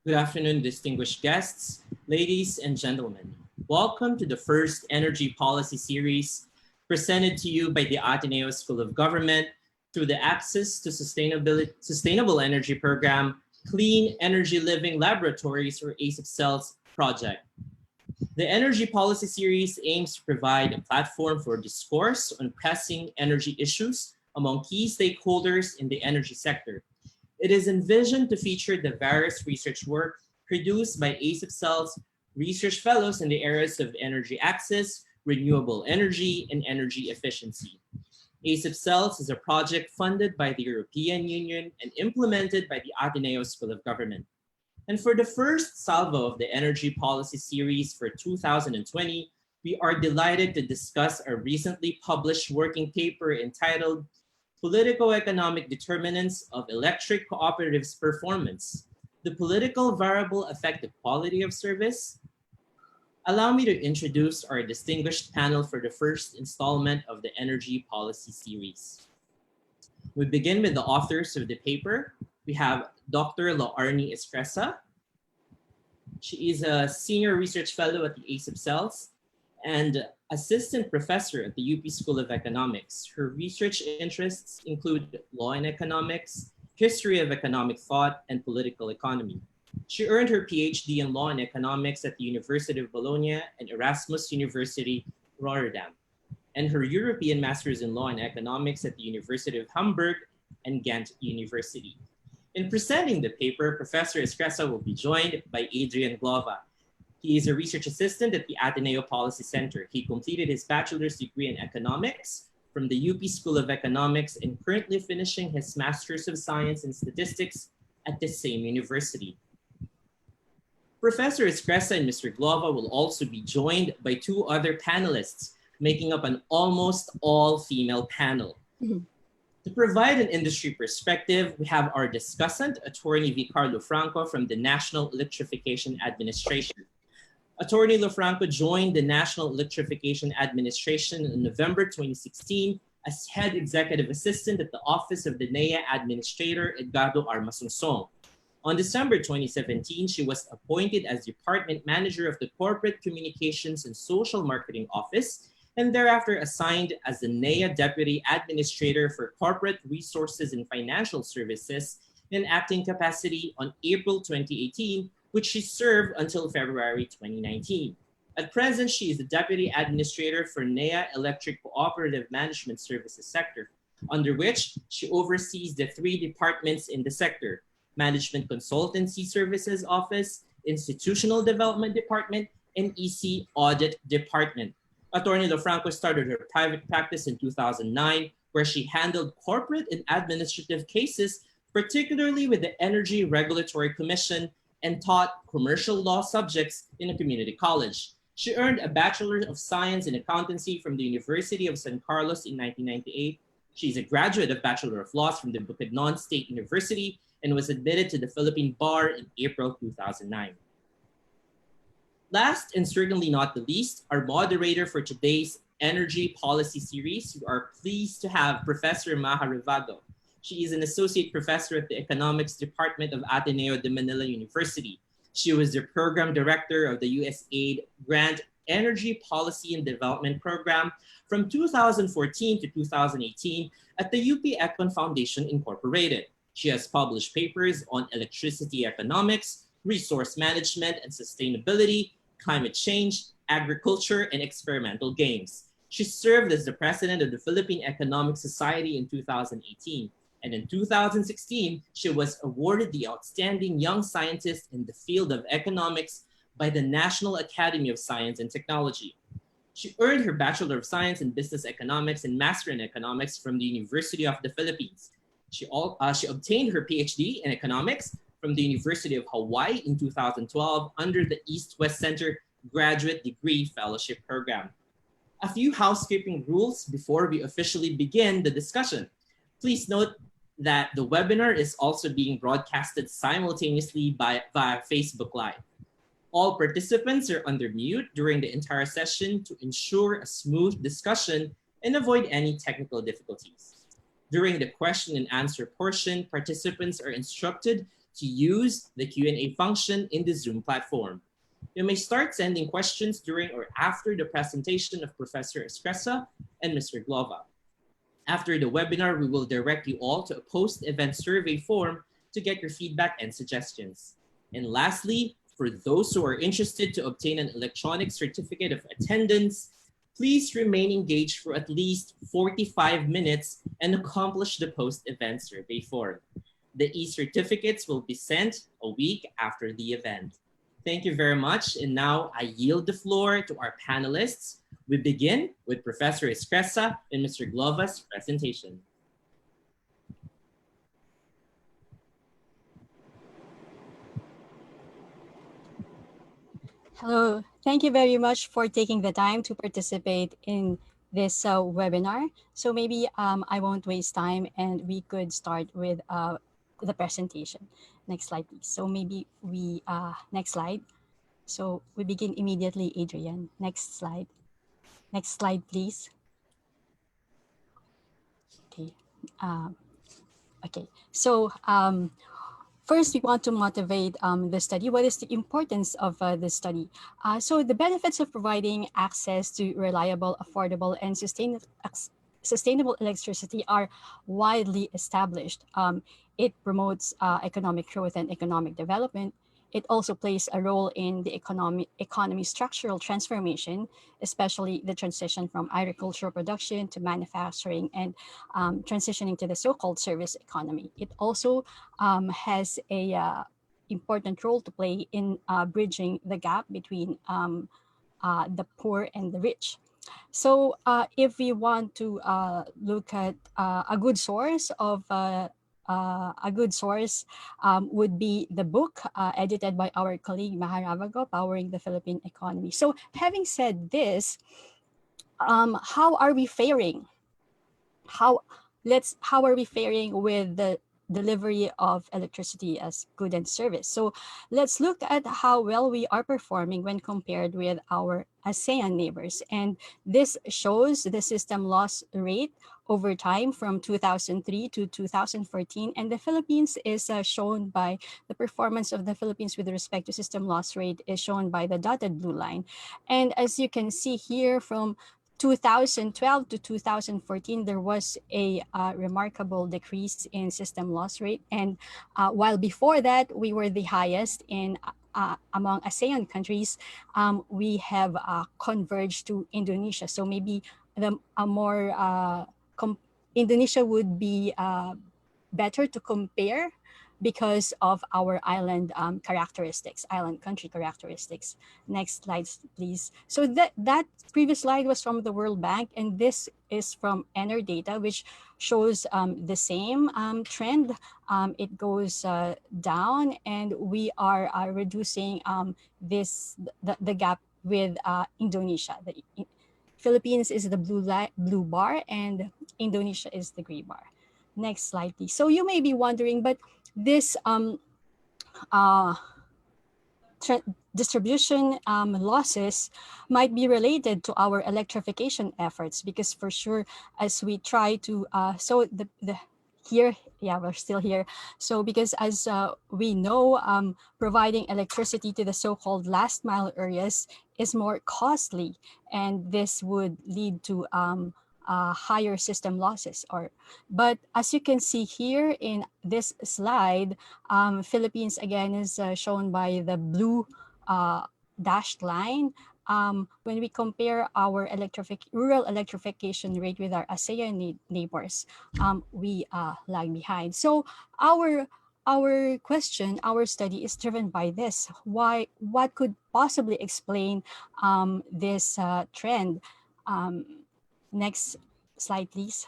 Good afternoon, distinguished guests, ladies and gentlemen. Welcome to the first Energy Policy Series presented to you by the Ateneo School of Government through the Access to Sustainable Energy Program, Clean Energy Living Laboratories, or ASEP-CELLS project. The Energy Policy Series aims to provide a platform for discourse on pressing energy issues among key stakeholders in the energy sector. It is envisioned to feature the various research work produced by ASEP-CELLS research fellows in the areas of energy access, renewable energy, and energy efficiency. ASEP-CELLS is a project funded by the European Union and implemented by the Ateneo School of Government. And for the first salvo of the Energy Policy Series for 2020, we are delighted to discuss a recently published working paper entitled Politico-Economic Determinants of Electric Cooperatives Performance. The political variable affect the quality of service. Allow me to introduce our distinguished panel for the first installment of the Energy Policy Series. We begin with the authors of the paper. We have Dr. Laarni Escresa. She is a senior research fellow at the ASEP-CELLS and assistant professor at the UP School of Economics. Her research interests include law and economics, history of economic thought, and political economy. She earned her PhD in law and economics at the University of Bologna and Erasmus University, Rotterdam, and her European Masters in Law and Economics at the University of Hamburg and Ghent University. In presenting the paper, Professor Escresa will be joined by Adrian Glova. He is a research assistant at the Ateneo Policy Center. He completed his bachelor's degree in economics from the UP School of Economics and currently finishing his Master's of Science in Statistics at the same university. Professor Escresa and Mr. Glova will also be joined by two other panelists, making up an almost all-female panel. To provide an industry perspective, we have our discussant, Atty. Vicar Lofranco from the National Electrification Administration. Atty. Lofranco joined the National Electrification Administration in November 2016 as head executive assistant at the Office of the NEA Administrator, Edgardo Armasungsong. On December 2017, she was appointed as Department Manager of the Corporate Communications and Social Marketing Office, and thereafter assigned as the NEA Deputy Administrator for Corporate Resources and Financial Services in acting capacity on April 2018, which she served until February 2019. At present, she is the Deputy Administrator for NEA Electric Cooperative Management Services sector, under which she oversees the three departments in the sector: Management Consultancy Services Office, Institutional Development Department, and EC Audit Department. Atty. Lofranco started her private practice in 2009, where she handled corporate and administrative cases, particularly with the Energy Regulatory Commission, and taught commercial law subjects in a community college. She earned a Bachelor of Science in Accountancy from the University of San Carlos in 1998. She's a graduate of Bachelor of Laws from the Bukidnon State University and was admitted to the Philippine Bar in April 2009. Last and certainly not the least, our moderator for today's Energy Policy Series, we are pleased to have Professor Majah Ravago. She is an associate professor at the Economics Department of Ateneo de Manila University. She was the program director of the USAID Grant Energy Policy and Development Program from 2014 to 2018 at the UP Econ Foundation Incorporated. She has published papers on electricity economics, resource management and sustainability, climate change, agriculture, and experimental games. She served as the president of the Philippine Economic Society in 2018. And in 2016, she was awarded the Outstanding Young Scientist in the field of economics by the National Academy of Science and Technology. She earned her Bachelor of Science in Business Economics and Master in Economics from the University of the Philippines. She obtained her PhD in Economics from the University of Hawaii in 2012 under the East-West Center Graduate Degree Fellowship Program. A few housekeeping rules before we officially begin the discussion. Please note that the webinar is also being broadcasted simultaneously via Facebook Live. All participants are under mute during the entire session to ensure a smooth discussion and avoid any technical difficulties. During the question and answer portion, participants are instructed to use the Q&A function in the Zoom platform. You may start sending questions during or after the presentation of Professor Escresa and Mr. Glova. After the webinar, we will direct you all to a post-event survey form to get your feedback and suggestions. And lastly, for those who are interested to obtain an electronic certificate of attendance, please remain engaged for at least 45 minutes and accomplish the post-event survey form. The e-certificates will be sent a week after the event. Thank you very much. And now I yield the floor to our panelists. We begin with Professor Escresa and Mr. Glova's presentation. Hello, thank you very much for taking the time to participate in this webinar. So maybe I won't waste time and we could start with the presentation. Next slide, please. So maybe we, next slide. So we begin immediately, Adrian. Next slide. Next slide, please. Okay. Okay. So first, we want to motivate the study. What is the importance of the study? So the benefits of providing access to reliable, affordable, and sustainable electricity are widely established. It promotes economic growth and economic development. It also plays a role in the economy structural transformation, especially the transition from agricultural production to manufacturing and transitioning to the so-called service economy. It also has a important role to play in bridging the gap between the poor and the rich. So if we want to look at a good source of would be the book edited by our colleague Majah Ravago, Powering the Philippine Economy. So having said this, how are we faring? How are we faring with the delivery of electricity as good and service? So let's look at how well we are performing when compared with our ASEAN neighbors. And this shows the system loss rate over time from 2003 to 2014. And the Philippines is shown by the performance of the Philippines with respect to system loss rate is shown by the dotted blue line. And as you can see here, from 2012 to 2014, there was a remarkable decrease in system loss rate. And while before that, we were the highest in among ASEAN countries, we have converged to Indonesia. So maybe Indonesia would be better to compare because of our island characteristics, island country characteristics. Next slide, please. So that previous slide was from the World Bank, and this is from ENER data, which shows the same trend. It goes down, and we are reducing the gap with Indonesia. The Philippines is the blue bar, and Indonesia is the gray bar. Next slide, please. So you may be wondering, but this distribution losses might be related to our electrification efforts, because for sure, as we try to, we're still here. So because as we know, providing electricity to the so-called last mile areas is more costly, and this would lead to higher system losses. But as you can see here in this slide, Philippines again is shown by the blue dashed line. When we compare our rural electrification rate with our ASEAN neighbors, we lag behind. So our study is driven by this. What could possibly explain this trend? Next slide, please.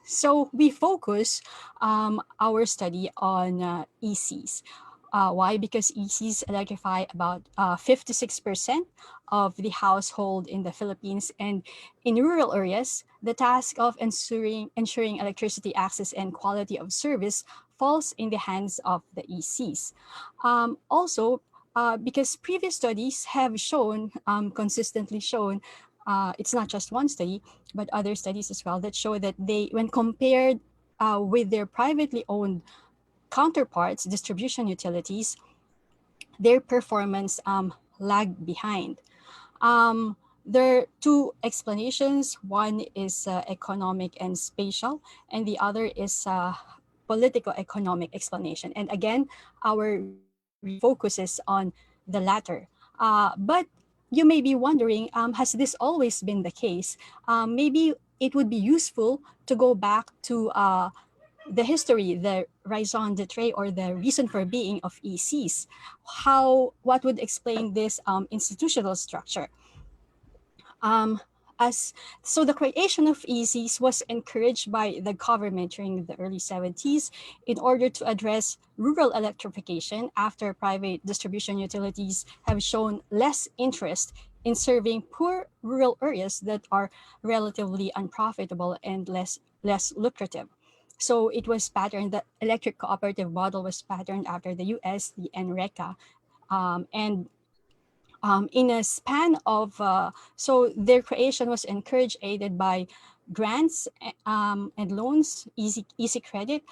So we focus our study on ECs. Why? Because ECs electrify about 56% of the household in the Philippines, and in rural areas, the task of ensuring electricity access and quality of service falls in the hands of the ECs. Also, because previous studies have shown, consistently shown, it's not just one study, but other studies as well, that show that when compared with their privately owned counterparts, distribution utilities, their performance lagged behind. There are two explanations. One is economic and spatial, and the other is politico-economic explanation. And again, our review focuses on the latter. But you may be wondering, has this always been the case? Maybe it would be useful to go back to the history, the raison d'etre, or the reason for being of ECs. What would explain this institutional structure? Um, as so the creation of ECs was encouraged by the government during the early 70s in order to address rural electrification after private distribution utilities have shown less interest in serving poor rural areas that are relatively unprofitable and less lucrative. So it was patterned, the electric cooperative model was patterned after the US, the NRECA, and in a span of, so their creation was encouraged, aided by grants and loans, easy credit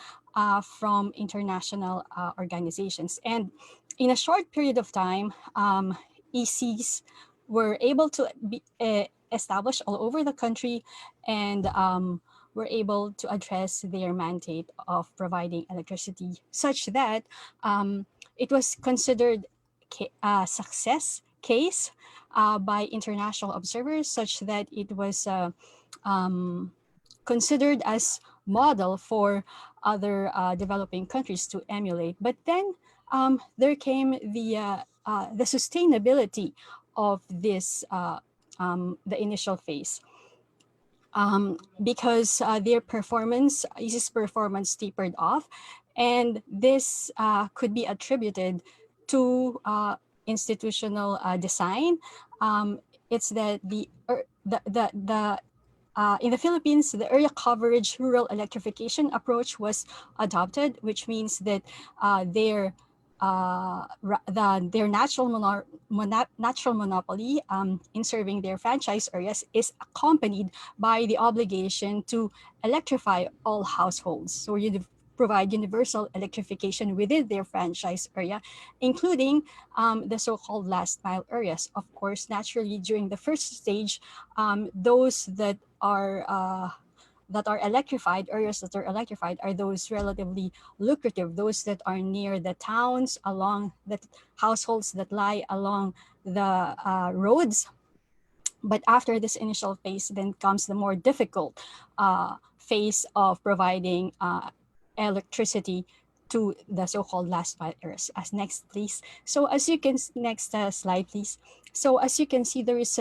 from international organizations. And in a short period of time, ECs were able to be established all over the country and were able to address their mandate of providing electricity, such that it was considered a success case by international observers, such that it was considered as model for other developing countries to emulate. But then there came the sustainability of this, the initial phase. Because their performance, ISIS performance tapered off, and this could be attributed to institutional design. It's that in the Philippines, the area coverage rural electrification approach was adopted, which means that their natural monopoly in serving their franchise areas is accompanied by the obligation to electrify all households. So you provide universal electrification within their franchise area, including the so-called last mile areas. Of course, naturally, during the first stage, those that are electrified, areas that are electrified, are those relatively lucrative, those that are near the towns, along the households that lie along the roads. But after this initial phase, then comes the more difficult phase of providing electricity to the so-called last mile areas. As next, please. So as you can, next slide, please. So as you can see, there is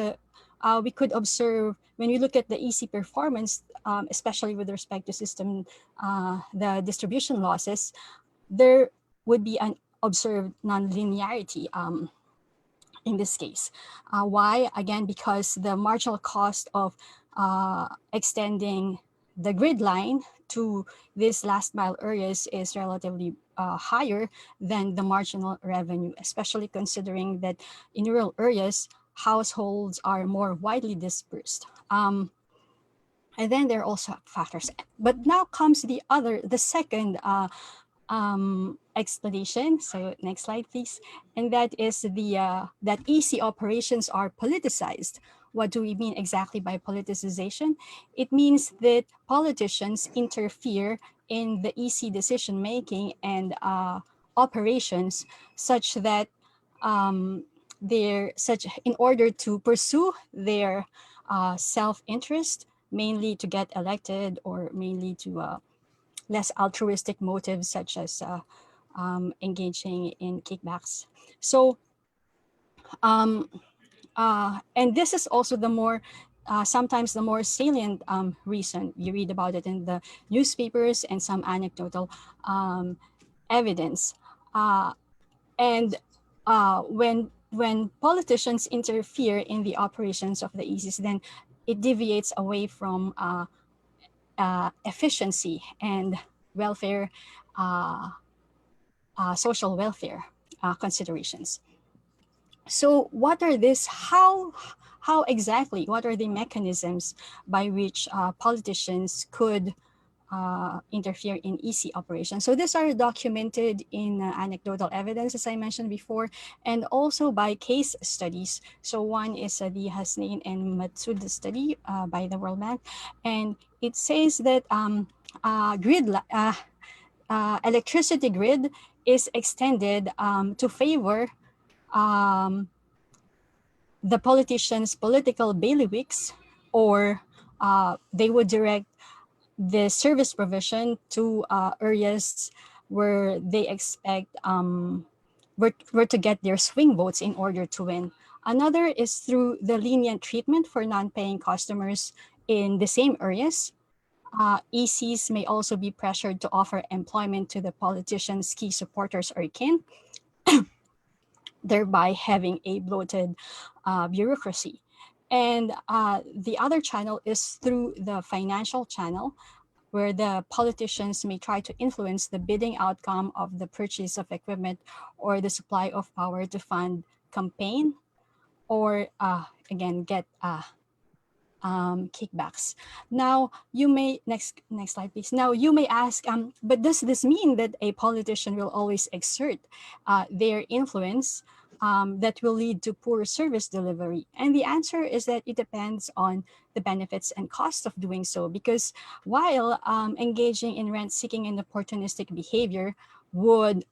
we could observe when we look at the EC performance, especially with respect to system, the distribution losses, there would be an observed nonlinearity in this case. Why? Again, because the marginal cost of extending the grid line to these last mile areas is relatively higher than the marginal revenue, especially considering that in rural areas, households are more widely dispersed. And then there are also factors. But now comes the second explanation. So next slide, please. And that is that EC operations are politicized. What do we mean exactly by politicization? It means that politicians interfere in the EC decision making and operations, such that in order to pursue their self-interest, mainly to get elected or mainly to less altruistic motives, such as engaging in kickbacks. So, and this is also the more, sometimes the more salient reason. You read about it in the newspapers and some anecdotal evidence. And when politicians interfere in the operations of the ECs, then it deviates away from efficiency and welfare, social welfare considerations. So what are this? How exactly? What are the mechanisms by which politicians could interfere in EC operations. So these are documented in anecdotal evidence, as I mentioned before, and also by case studies. So one is the Hasnain and Matsuda study by the World Bank, and it says that electricity grid is extended to favor the politicians' political bailiwicks, or they would direct the service provision to areas where they expect where to get their swing votes in order to win. Another is through the lenient treatment for non-paying customers in the same areas. ECs may also be pressured to offer employment to the politicians' key supporters or kin, thereby having a bloated bureaucracy. And the other channel is through the financial channel, where the politicians may try to influence the bidding outcome of the purchase of equipment or the supply of power to fund campaign, or again get kickbacks. Now you may next slide please. Now you may ask, but does this mean that a politician will always exert their influence that will lead to poor service delivery? And the answer is that it depends on the benefits and costs of doing so, because while engaging in rent-seeking and opportunistic behavior would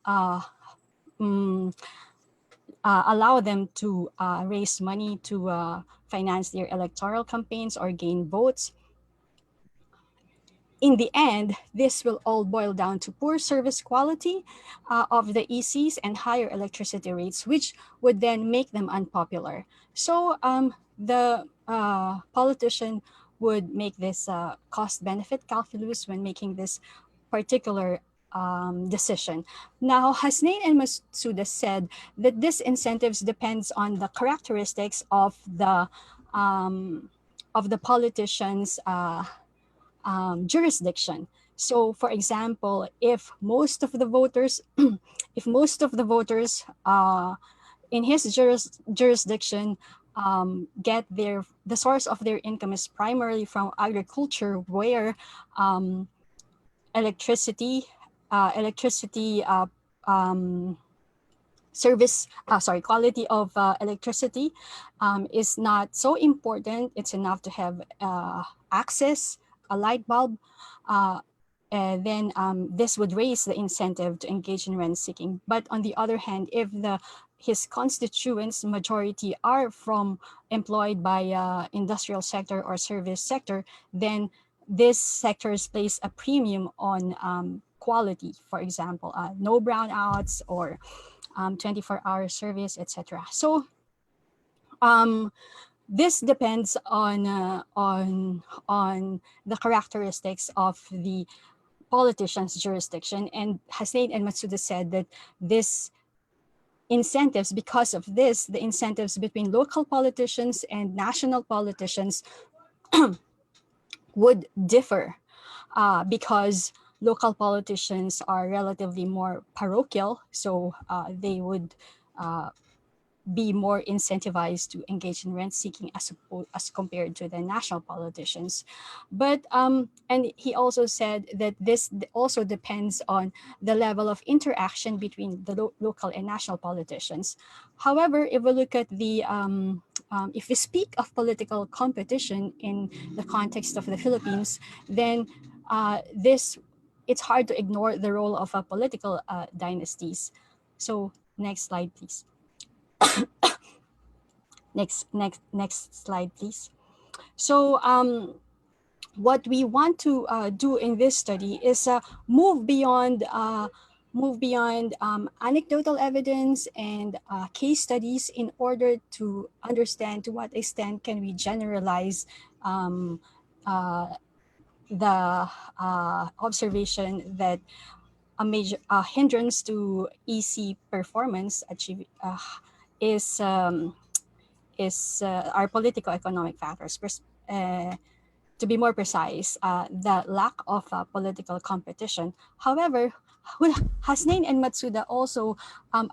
allow them to raise money to finance their electoral campaigns or gain votes, in the end, this will all boil down to poor service quality of the ECs and higher electricity rates, which would then make them unpopular. So the politician would make this cost-benefit calculus when making this particular decision. Now, Hasnain and Masuda said that this incentives depends on the characteristics of the politician's jurisdiction. So, for example, if most of the voters, in his jurisdiction get the source of their income is primarily from agriculture, where electricity quality of electricity is not so important. It's enough to have access, a light bulb, then this would raise the incentive to engage in rent seeking. But on the other hand, if his constituents majority are employed by industrial sector or service sector, then this sectors place a premium on quality. For example, no brownouts or 24-hour service, etc. So this depends on the characteristics of the politician's jurisdiction. And Hasnain and Matsuda said that this incentives, because of this, the incentives between local politicians and national politicians would differ because local politicians are relatively more parochial, so they would be more incentivized to engage in rent seeking as compared to the national politicians. But and he also said that this also depends on the level of interaction between the local and national politicians. However, if we look at the if we speak of political competition in the context of the Philippines, then it's hard to ignore the role of political dynasties. So next slide, please. Next slide, please. So what we want to do in this study is move beyond anecdotal evidence and case studies in order to understand to what extent can we generalize the observation that a major hindrance to EC performance is our Politico-Economic factors. To be more precise, the lack of political competition. However, Hasnain and Matsuda also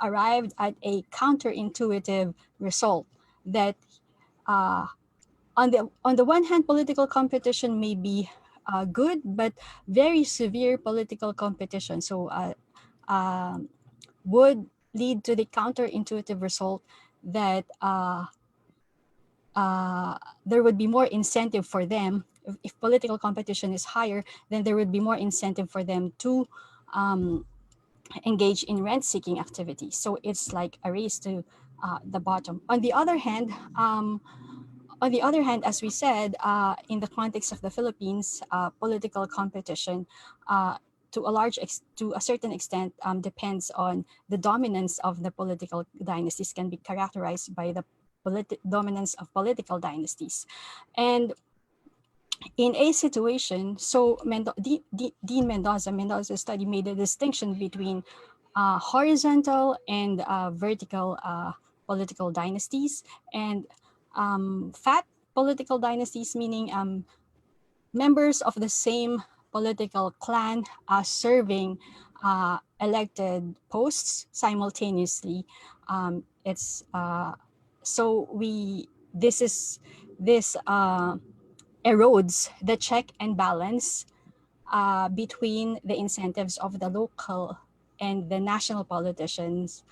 arrived at a counterintuitive result that on the one hand, political competition may be good but very severe political competition. So would lead to the counterintuitive result that there would be more incentive for them. If political competition is higher, then there would be more incentive for them to engage in rent-seeking activities. So it's like a race to the bottom. On the other hand, as we said, in the context of the Philippines, political competition to a certain extent depends on the dominance of the political dynasties, can be characterized by the dominance of political dynasties. And in a situation, so Dean Mendoza's study made a distinction between horizontal and vertical political dynasties, and fat political dynasties, meaning members of the same political clan serving elected posts simultaneously. It's so we this erodes the check and balance between the incentives of the local and the national politicians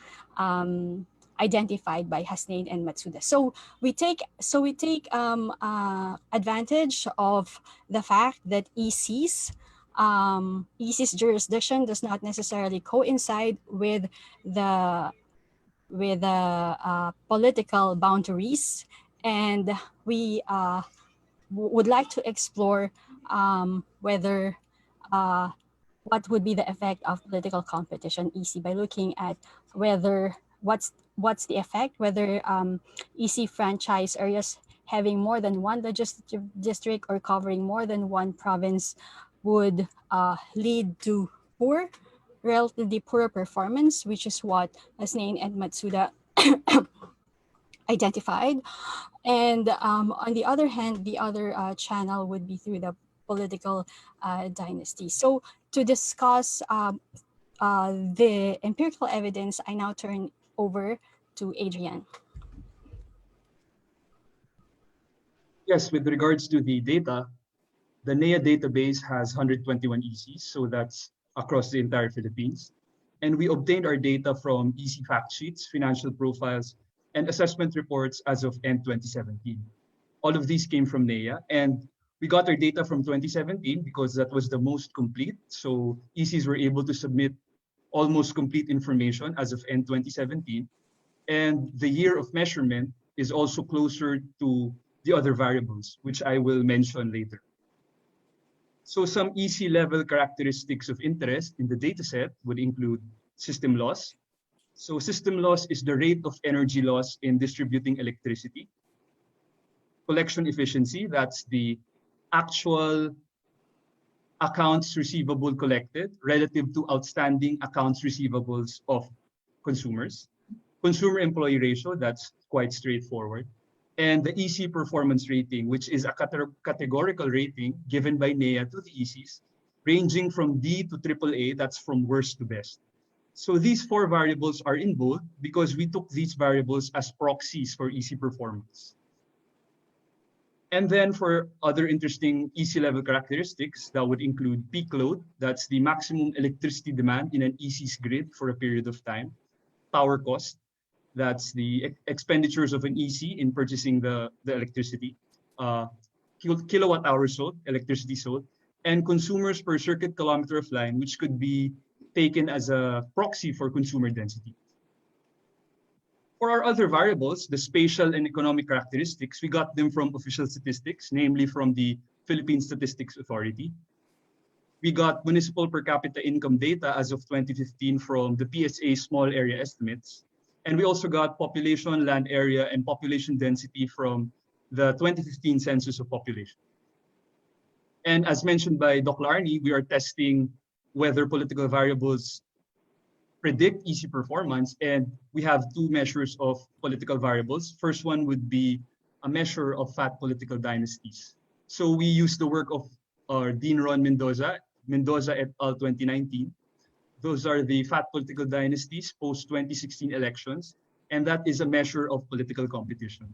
identified by Hasnain and Matsuda. So we take advantage of the fact that EC's jurisdiction does not necessarily coincide with the political boundaries, and we would like to explore whether what would be the effect of political competition EC by looking at whether what's the effect, whether EC franchise areas having more than one legislative district or covering more than one province would lead to relatively poor performance, which is what Hasnain and Matsuda identified. And on the other hand, the other channel would be through the political dynasty. So to discuss the empirical evidence, I now turn over to Adrian. Yes, with regards to the data, the NEA database has 121 ECs, so that's across the entire Philippines. And we obtained our data from EC fact sheets, financial profiles, and assessment reports as of end 2017. All of these came from NEA, and we got our data from 2017 because that was the most complete. So ECs were able to submit almost complete information as of end 2017. And the year of measurement is also closer to the other variables, which I will mention later. So some EC level characteristics of interest in the dataset would include system loss. So system loss is the rate of energy loss in distributing electricity. Collection efficiency, that's the actual accounts receivable collected relative to outstanding accounts receivables of consumers. Consumer employee ratio, that's quite straightforward. And the EC performance rating, which is a categorical rating given by NEA to the ECs, ranging from D to AAA, that's from worst to best. So these four variables are in bold because we took these variables as proxies for EC performance. And then for other interesting EC level characteristics, that would include peak load, that's the maximum electricity demand in an EC's grid for a period of time. Power cost, that's the expenditures of an EC in purchasing the electricity. Kilowatt hours sold, electricity sold, and consumers per circuit kilometer of line, which could be taken as a proxy for consumer density. For our other variables, the spatial and economic characteristics, we got them from official statistics, namely from the Philippine Statistics Authority. We got municipal per capita income data as of 2015 from the PSA small area estimates. And we also got population, land area, and population density from the 2015 Census of Population. And as mentioned by Dr. Laarni, we are testing whether political variables predict EC performance, and we have two measures of political variables. First one would be a measure of fat political dynasties. So we use the work of Dean Ron Mendoza et al. 2019. Those are the fat political dynasties post-2016 elections, and that is a measure of political competition.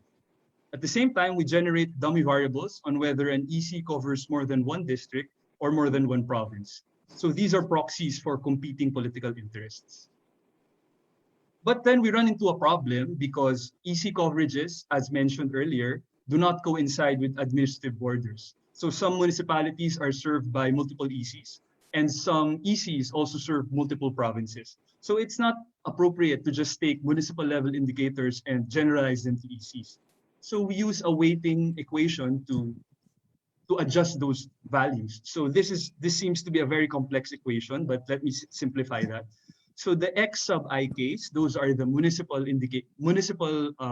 At the same time, we generate dummy variables on whether an EC covers more than one district or more than one province. So these are proxies for competing political interests. But then we run into a problem because EC coverages, as mentioned earlier, do not coincide with administrative borders. So some municipalities are served by multiple ECs, and some ECs also serve multiple provinces. So it's not appropriate to just take municipal level indicators and generalize them to ECs. So we use a weighting equation to adjust those values. So this seems to be a very complex equation, but let me simplify that. So the X sub I case, those are the municipal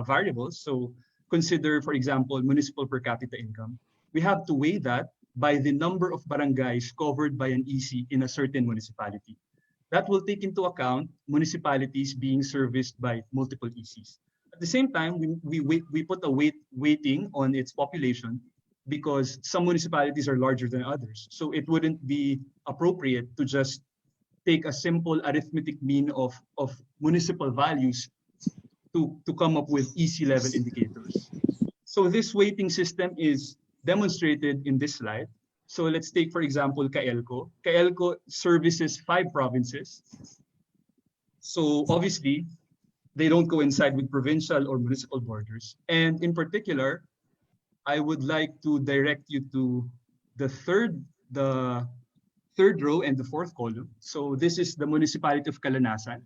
variables. So consider, for example, municipal per capita income. We have to weigh that by the number of barangays covered by an EC in a certain municipality. That will take into account municipalities being serviced by multiple ECs. At the same time, we put a weighting on its population because some municipalities are larger than others. So it wouldn't be appropriate to just take a simple arithmetic mean of municipal values to come up with EC level indicators. So this weighting system is demonstrated in this slide. So let's take, for example, CAELCO. CAELCO services 5 provinces. So obviously, they don't coincide with provincial or municipal borders. And in particular, I would like to direct you to the third row and the fourth column. So this is the municipality of Calanasan.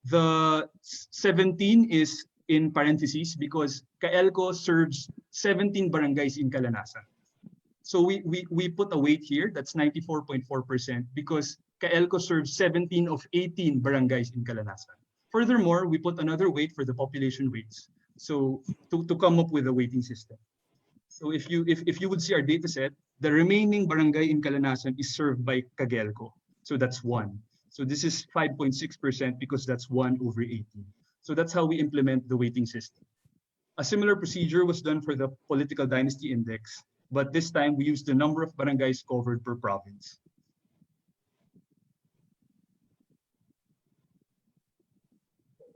The 17 is in parentheses because CAELCO serves 17 barangays in Calanasan. So we put a weight here, that's 94.4%, because CAELCO serves 17 of 18 barangays in Calanasan. Furthermore, we put another weight for the population weights, so to come up with a weighting system. So if you would see our data set, the remaining barangay in Calanasan is served by CAGELCO. So that's 1. So this is 5.6% because that's 1 over 18. So that's how we implement the weighting system. A similar procedure was done for the political dynasty index, but this time we used the number of barangays covered per province.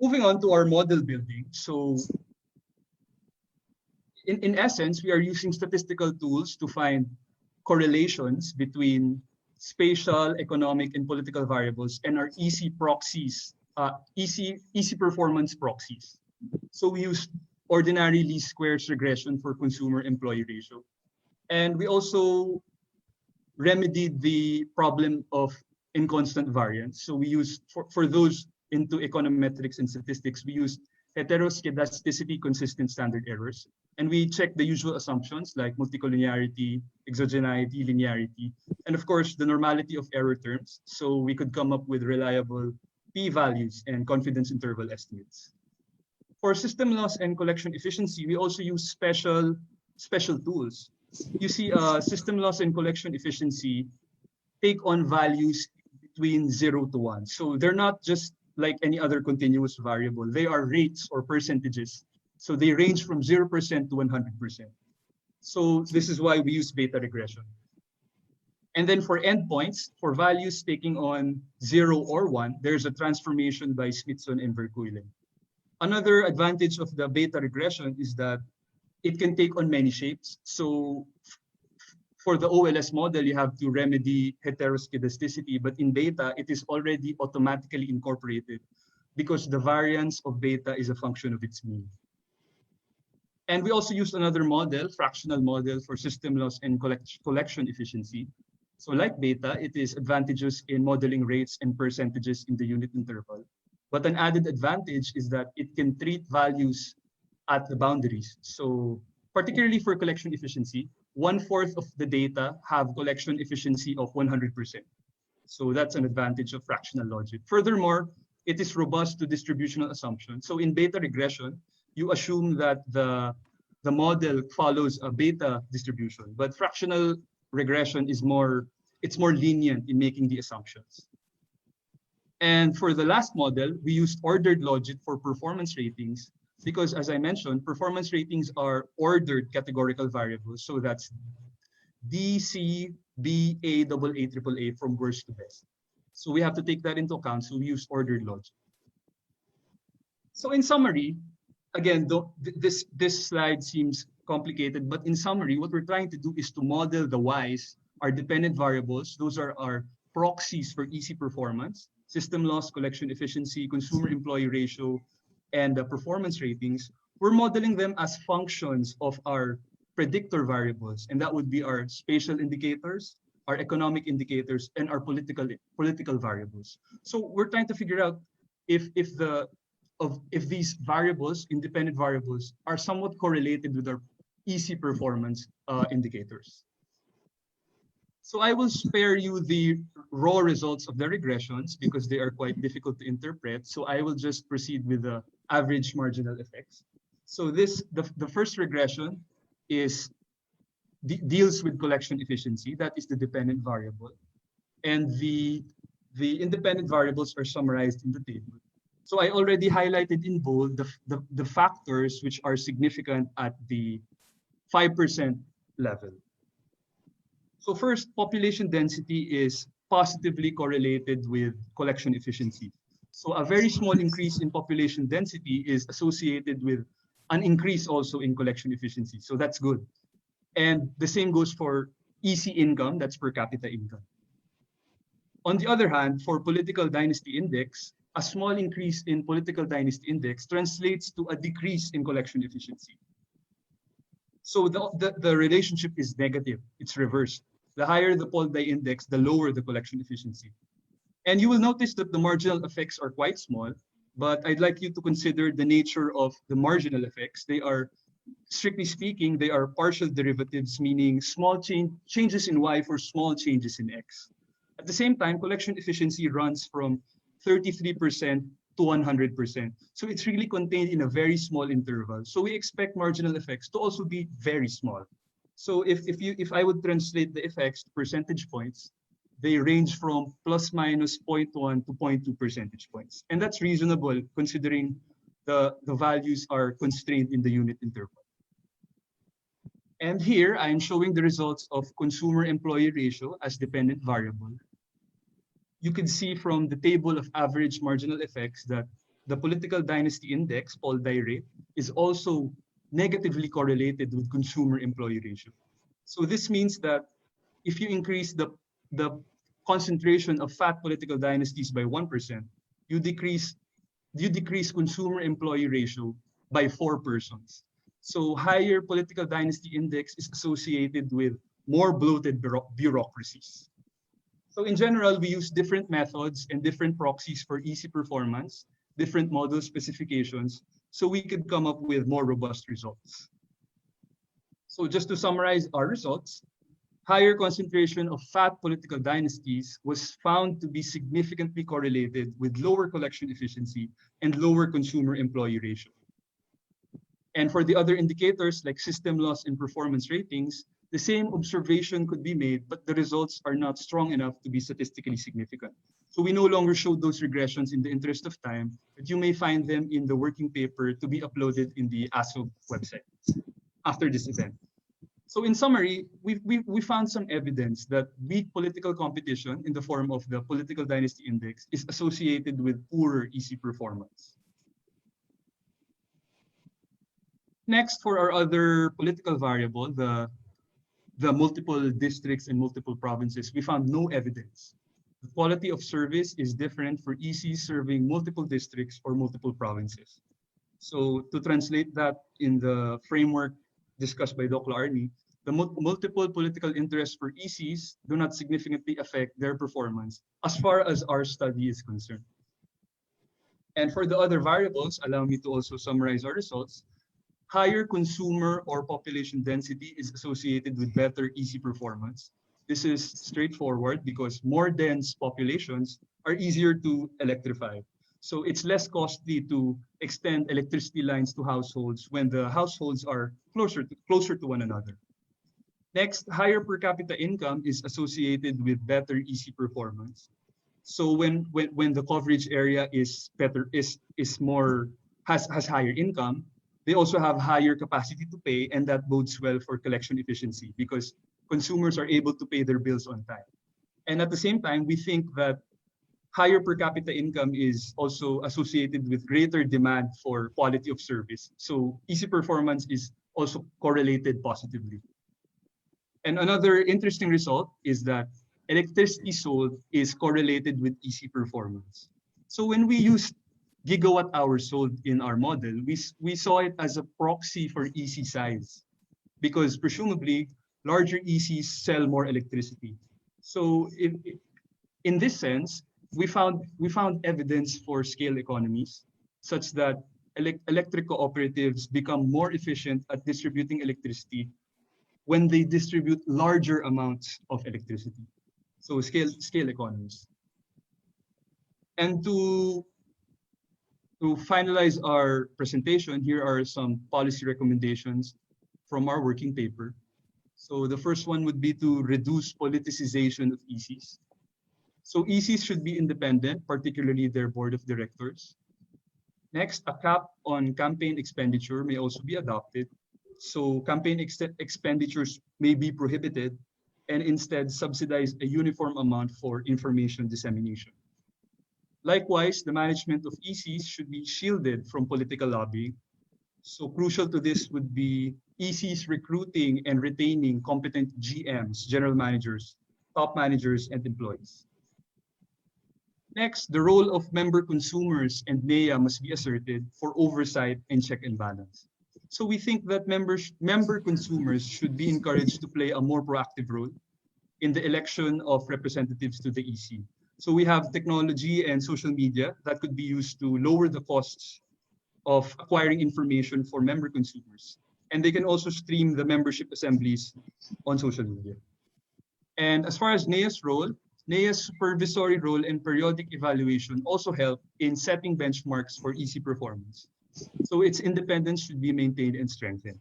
Moving on to our model building. So in essence, we are using statistical tools to find correlations between spatial, economic, and political variables and our EC proxies, EC performance proxies. So we use ordinary least squares regression for consumer-employee ratio. And we also remedied the problem of inconstant variance. So we use, for those into econometrics and statistics, we use heteroskedasticity consistent standard errors. And we check the usual assumptions like multicollinearity, exogeneity, linearity, and of course, the normality of error terms. So we could come up with reliable p-values and confidence interval estimates. For system loss and collection efficiency, we also use special tools. You see, system loss and collection efficiency take on values between 0 to 1. So they're not just like any other continuous variable. They are rates or percentages. So they range from 0% to 100%. So this is why we use beta regression. And then for endpoints, for values taking on 0 or 1, there's a transformation by Smithson and Verkuilen. Another advantage of the beta regression is that it can take on many shapes. So for the OLS model, you have to remedy heteroskedasticity, but in beta, it is already automatically incorporated because the variance of beta is a function of its mean. And we also used another model, fractional model for system loss and collection efficiency. So like beta, it is advantageous in modeling rates and percentages in the unit interval. But an added advantage is that it can treat values at the boundaries. So particularly for collection efficiency, 1/4 of the data have collection efficiency of 100%. So that's an advantage of fractional logic. Furthermore, it is robust to distributional assumptions. So in beta regression, you assume that the model follows a beta distribution, but fractional regression is more lenient in making the assumptions. And for the last model, we used ordered logic for performance ratings because, as I mentioned, performance ratings are ordered categorical variables. So that's D, C, B, A, AA, AAA from worst to best. So we have to take that into account. So we use ordered logic. So in summary, again, this slide seems complicated, but in summary, what we're trying to do is to model the Y's, our dependent variables. Those are our proxies for EC performance, system loss, collection efficiency, consumer employee ratio, and the performance ratings. We're modeling them as functions of our predictor variables, and that would be our spatial indicators, our economic indicators, and our political variables. So we're trying to figure out if these variables, independent variables, are somewhat correlated with our EC performance indicators. So I will spare you the raw results of the regressions because they are quite difficult to interpret. So I will just proceed with the average marginal effects. So the first regression deals with collection efficiency. That is the dependent variable. And the independent variables are summarized in the table. So I already highlighted in bold the factors which are significant at the 5% level. So first, population density is positively correlated with collection efficiency. So a very small increase in population density is associated with an increase also in collection efficiency. So that's good. And the same goes for EC income, that's per capita income. On the other hand, for political dynasty index, a small increase in political dynasty index translates to a decrease in collection efficiency. So the relationship is negative, it's reversed. The higher the Pol-Dy index, the lower the collection efficiency. And you will notice that the marginal effects are quite small, but I'd like you to consider the nature of the marginal effects. They are, strictly speaking, they are partial derivatives, meaning small changes in Y for small changes in X. At the same time, collection efficiency runs from 33% to 100%. So it's really contained in a very small interval. So we expect marginal effects to also be very small. So if I would translate the effects to percentage points, they range from plus minus 0.1 to 0.2 percentage points. And that's reasonable considering the values are constrained in the unit interval. And here I'm showing the results of consumer employee ratio as dependent variable. You can see from the table of average marginal effects that the political dynasty index, Pol-Dy rate, is also negatively correlated with consumer employee ratio. So this means that if you increase the concentration of fat political dynasties by 1%, you decrease consumer employee ratio by 4 persons. So higher political dynasty index is associated with more bloated bureaucracies. So in general, we use different methods and different proxies for EC performance, different model specifications, so we could come up with more robust results. So just to summarize our results, higher concentration of fat political dynasties was found to be significantly correlated with lower collection efficiency and lower consumer employee ratio. And for the other indicators like system loss and performance ratings, the same observation could be made, but the results are not strong enough to be statistically significant. So we no longer show those regressions in the interest of time, but you may find them in the working paper to be uploaded in the ASEP website after this event. So in summary, we found some evidence that weak political competition in the form of the political dynasty index is associated with poorer EC performance. Next, for our other political variable, the multiple districts and multiple provinces, we found no evidence. The quality of service is different for ECs serving multiple districts or multiple provinces. So to translate that in the framework discussed by Dr. Laarni, the multiple political interests for ECs do not significantly affect their performance as far as our study is concerned. And for the other variables, allow me to also summarize our results. Higher consumer or population density is associated with better EC performance. This is straightforward because more dense populations are easier to electrify. So it's less costly to extend electricity lines to households when the households are closer to one another. Next, higher per capita income is associated with better EC performance. So when the coverage area is better, has higher income, they also have higher capacity to pay, and that bodes well for collection efficiency because consumers are able to pay their bills on time. And at the same time, we think that higher per capita income is also associated with greater demand for quality of service. So easy performance is also correlated positively. And another interesting result is that electricity sold is correlated with easy performance. So when we used gigawatt hours sold in our model, we saw it as a proxy for EC size, because presumably larger ECs sell more electricity. So in this sense, we found evidence for scale economies, such that electric cooperatives become more efficient at distributing electricity when they distribute larger amounts of electricity. So scale economies. And to finalize our presentation, here are some policy recommendations from our working paper. So the first one would be to reduce politicization of ECs. So ECs should be independent, particularly their board of directors. Next, a cap on campaign expenditure may also be adopted. So campaign expenditures may be prohibited and instead subsidize a uniform amount for information dissemination. Likewise, the management of ECs should be shielded from political lobbying. So crucial to this would be ECs recruiting and retaining competent GMs, general managers, top managers, and employees. Next, the role of member consumers and NEA must be asserted for oversight and check and balance. So we think that member consumers should be encouraged to play a more proactive role in the election of representatives to the EC. So we have technology and social media that could be used to lower the costs of acquiring information for member consumers. And they can also stream the membership assemblies on social media. And as far as NEA's role, NEA's supervisory role and periodic evaluation also help in setting benchmarks for EC performance. So its independence should be maintained and strengthened.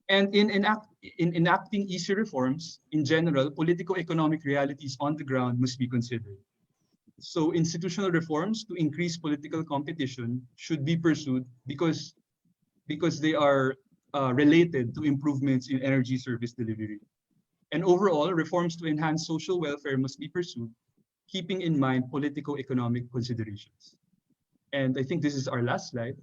And in enacting EC reforms, in general, politico-economic realities on the ground must be considered. So institutional reforms to increase political competition should be pursued because they are related to improvements in energy service delivery. And overall, reforms to enhance social welfare must be pursued, keeping in mind politico-economic considerations. And I think this is our last slide.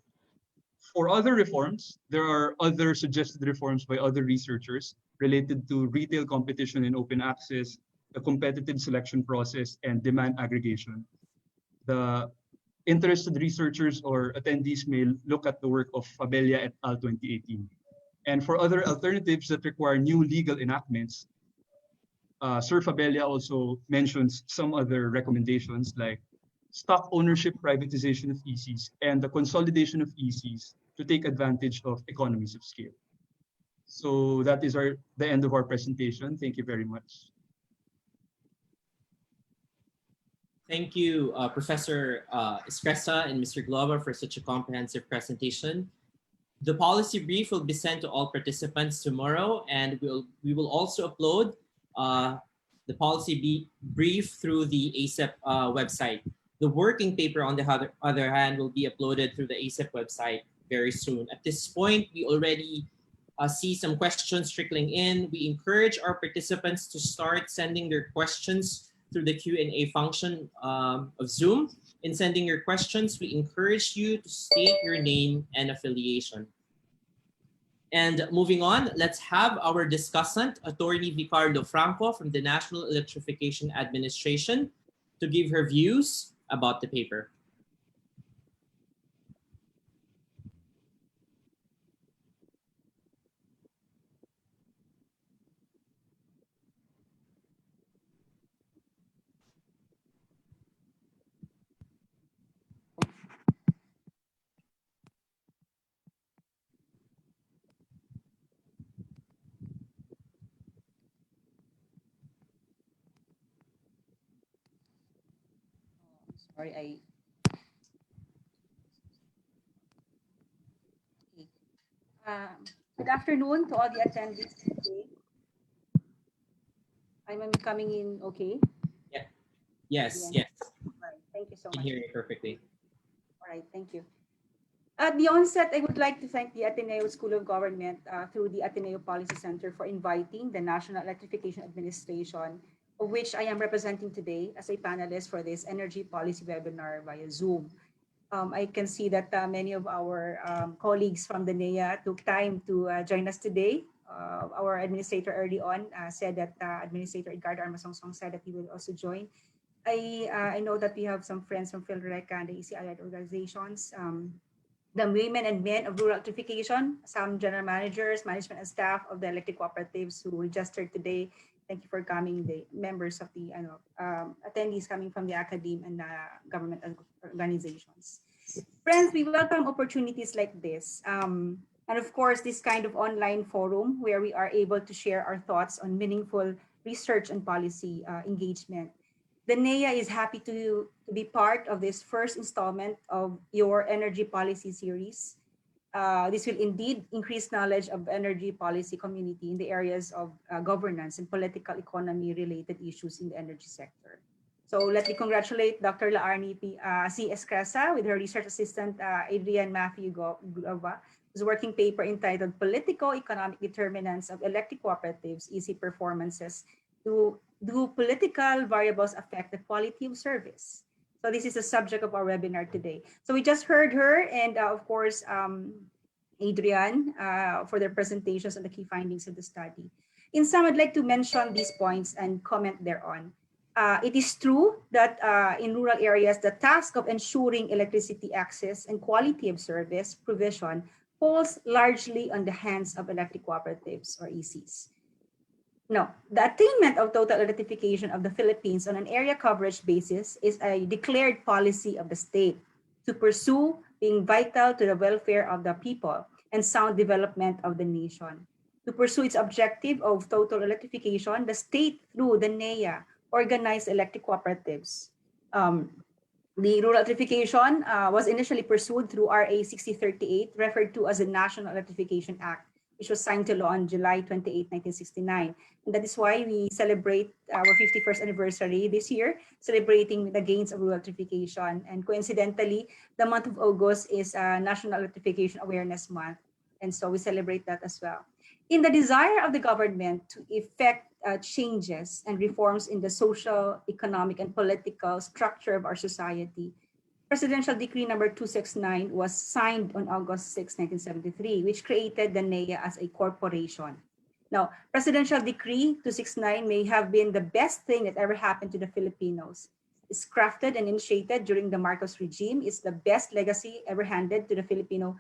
For other reforms, there are other suggested reforms by other researchers related to retail competition and open access, the competitive selection process, and demand aggregation. The interested researchers or attendees may look at the work of Fabella et al. 2018. And for other alternatives that require new legal enactments, Sir Fabella also mentions some other recommendations like stock ownership privatization of ECs and the consolidation of ECs to take advantage of economies of scale. So that is the end of our presentation. Thank you very much. Thank you, Professor Escresa and Mr. Glova, for such a comprehensive presentation. The policy brief will be sent to all participants tomorrow, and we will also upload the policy brief through the ASEP website. The working paper, on the other hand, will be uploaded through the ASEP website very soon. At this point, we already see some questions trickling in. We encourage our participants to start sending their questions through the Q&A function of Zoom. In sending your questions, we encourage you to state your name and affiliation. And moving on, let's have our discussant, Atty. Vicar Lofranco from the National Electrification Administration, to give her views about the paper. Sorry, good afternoon to all the attendees today. I'm coming in okay? Yeah. Yes. All right. Thank you so much. I can hear you perfectly. All right, thank you. At the onset, I would like to thank the Ateneo School of Government through the Ateneo Policy Center for inviting the National Electrification Administration of which I am representing today as a panelist for this energy policy webinar via Zoom. I can see that many of our colleagues from the NEA took time to join us today. Our administrator early on said that Administrator Edgardo Armasong said that he will also join. I know that we have some friends from PhilReca and the ECI organizations, the women and men of rural electrification, some general managers, management and staff of the electric cooperatives who registered today. Thank you for coming, the members of the attendees coming from the academe and government organizations. Friends, we welcome opportunities like this. And of course, this kind of online forum where we are able to share our thoughts on meaningful research and policy engagement. The NEA is happy to be part of this first installment of your energy policy series. This will indeed increase knowledge of energy policy community in the areas of governance and political economy related issues in the energy sector. So let me congratulate Dr. Laarni Escresa with her research assistant, Adrian Glova, whose working paper entitled Politico-Economic Determinants of Electric Cooperatives, EC Performances, do political variables affect the quality of service? So this is the subject of our webinar today. So we just heard her and of course, Adrian for their presentations on the key findings of the study. In sum, I'd like to mention these points and comment thereon. It is true that in rural areas, the task of ensuring electricity access and quality of service provision falls largely on the hands of electric cooperatives or ECs. No, the attainment of total electrification of the Philippines on an area coverage basis is a declared policy of the state to pursue being vital to the welfare of the people and sound development of the nation. To pursue its objective of total electrification, the state, through the NEA, organized electric cooperatives. The rural electrification was initially pursued through RA 6038, referred to as the National Electrification Act, which was signed to law on July 28, 1969. And that is why we celebrate our 51st anniversary this year, celebrating the gains of rural electrification. And coincidentally, the month of August is National Electrification Awareness Month. And so we celebrate that as well. In the desire of the government to effect changes and reforms in the social, economic, and political structure of our society, Presidential Decree number 269 was signed on August 6, 1973, which created the NEA as a corporation. Now, Presidential Decree 269 may have been the best thing that ever happened to the Filipinos. It's crafted and initiated during the Marcos regime. It's the best legacy ever handed to the Filipino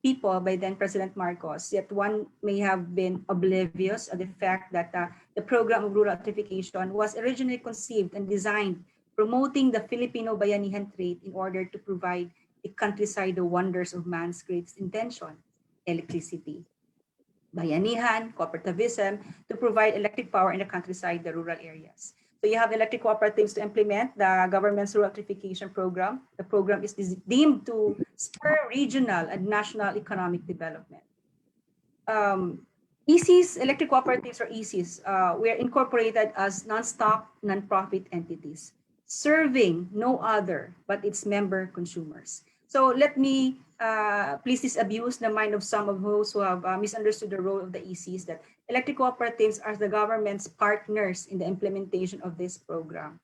people by then President Marcos. Yet one may have been oblivious of the fact that the program of rural electrification was originally conceived and designed promoting the Filipino bayanihan trait in order to provide the countryside the wonders of man's greatest intention, electricity. Bayanihan, cooperativism, to provide electric power in the countryside, the rural areas. So you have electric cooperatives to implement the government's rural electrification program. The program is deemed to spur regional and national economic development. ECs, electric cooperatives or ECs, were incorporated as non-stock, non-profit entities, serving no other but its member consumers. So let me please disabuse the mind of some of those who have misunderstood the role of the ECs, that electric cooperatives are the government's partners in the implementation of this program.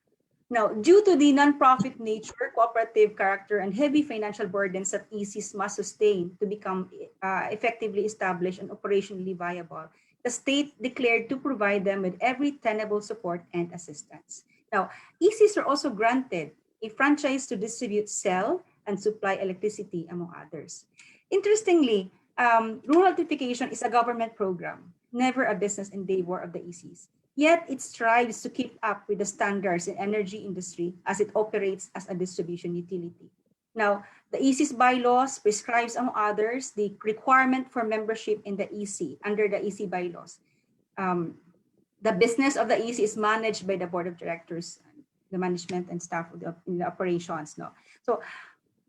Now, due to the non-profit nature, cooperative character, and heavy financial burdens that ECs must sustain to become effectively established and operationally viable, the state declared to provide them with every tenable support and assistance. Now, ECs are also granted a franchise to distribute, sell, and supply electricity, among others. Interestingly, rural electrification is a government program, never a business endeavor of the ECs. Yet it strives to keep up with the standards in energy industry as it operates as a distribution utility. Now, the EC's bylaws prescribes, among others, the requirement for membership in the EC under the EC bylaws. The business of the EC is managed by the board of directors, the management and staff of the operations. No? So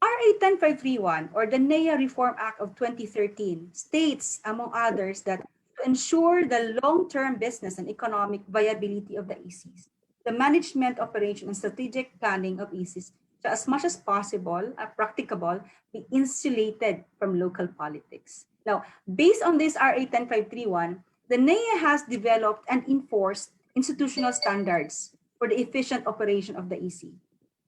RA 10531 or the NEA Reform Act of 2013 states, among others, that to ensure the long-term business and economic viability of the ECs, the management, operation, and strategic planning of ECs shall, as much as possible, practicable, be insulated from local politics. Now, based on this RA 10531, the NEA has developed and enforced institutional standards for the efficient operation of the EC.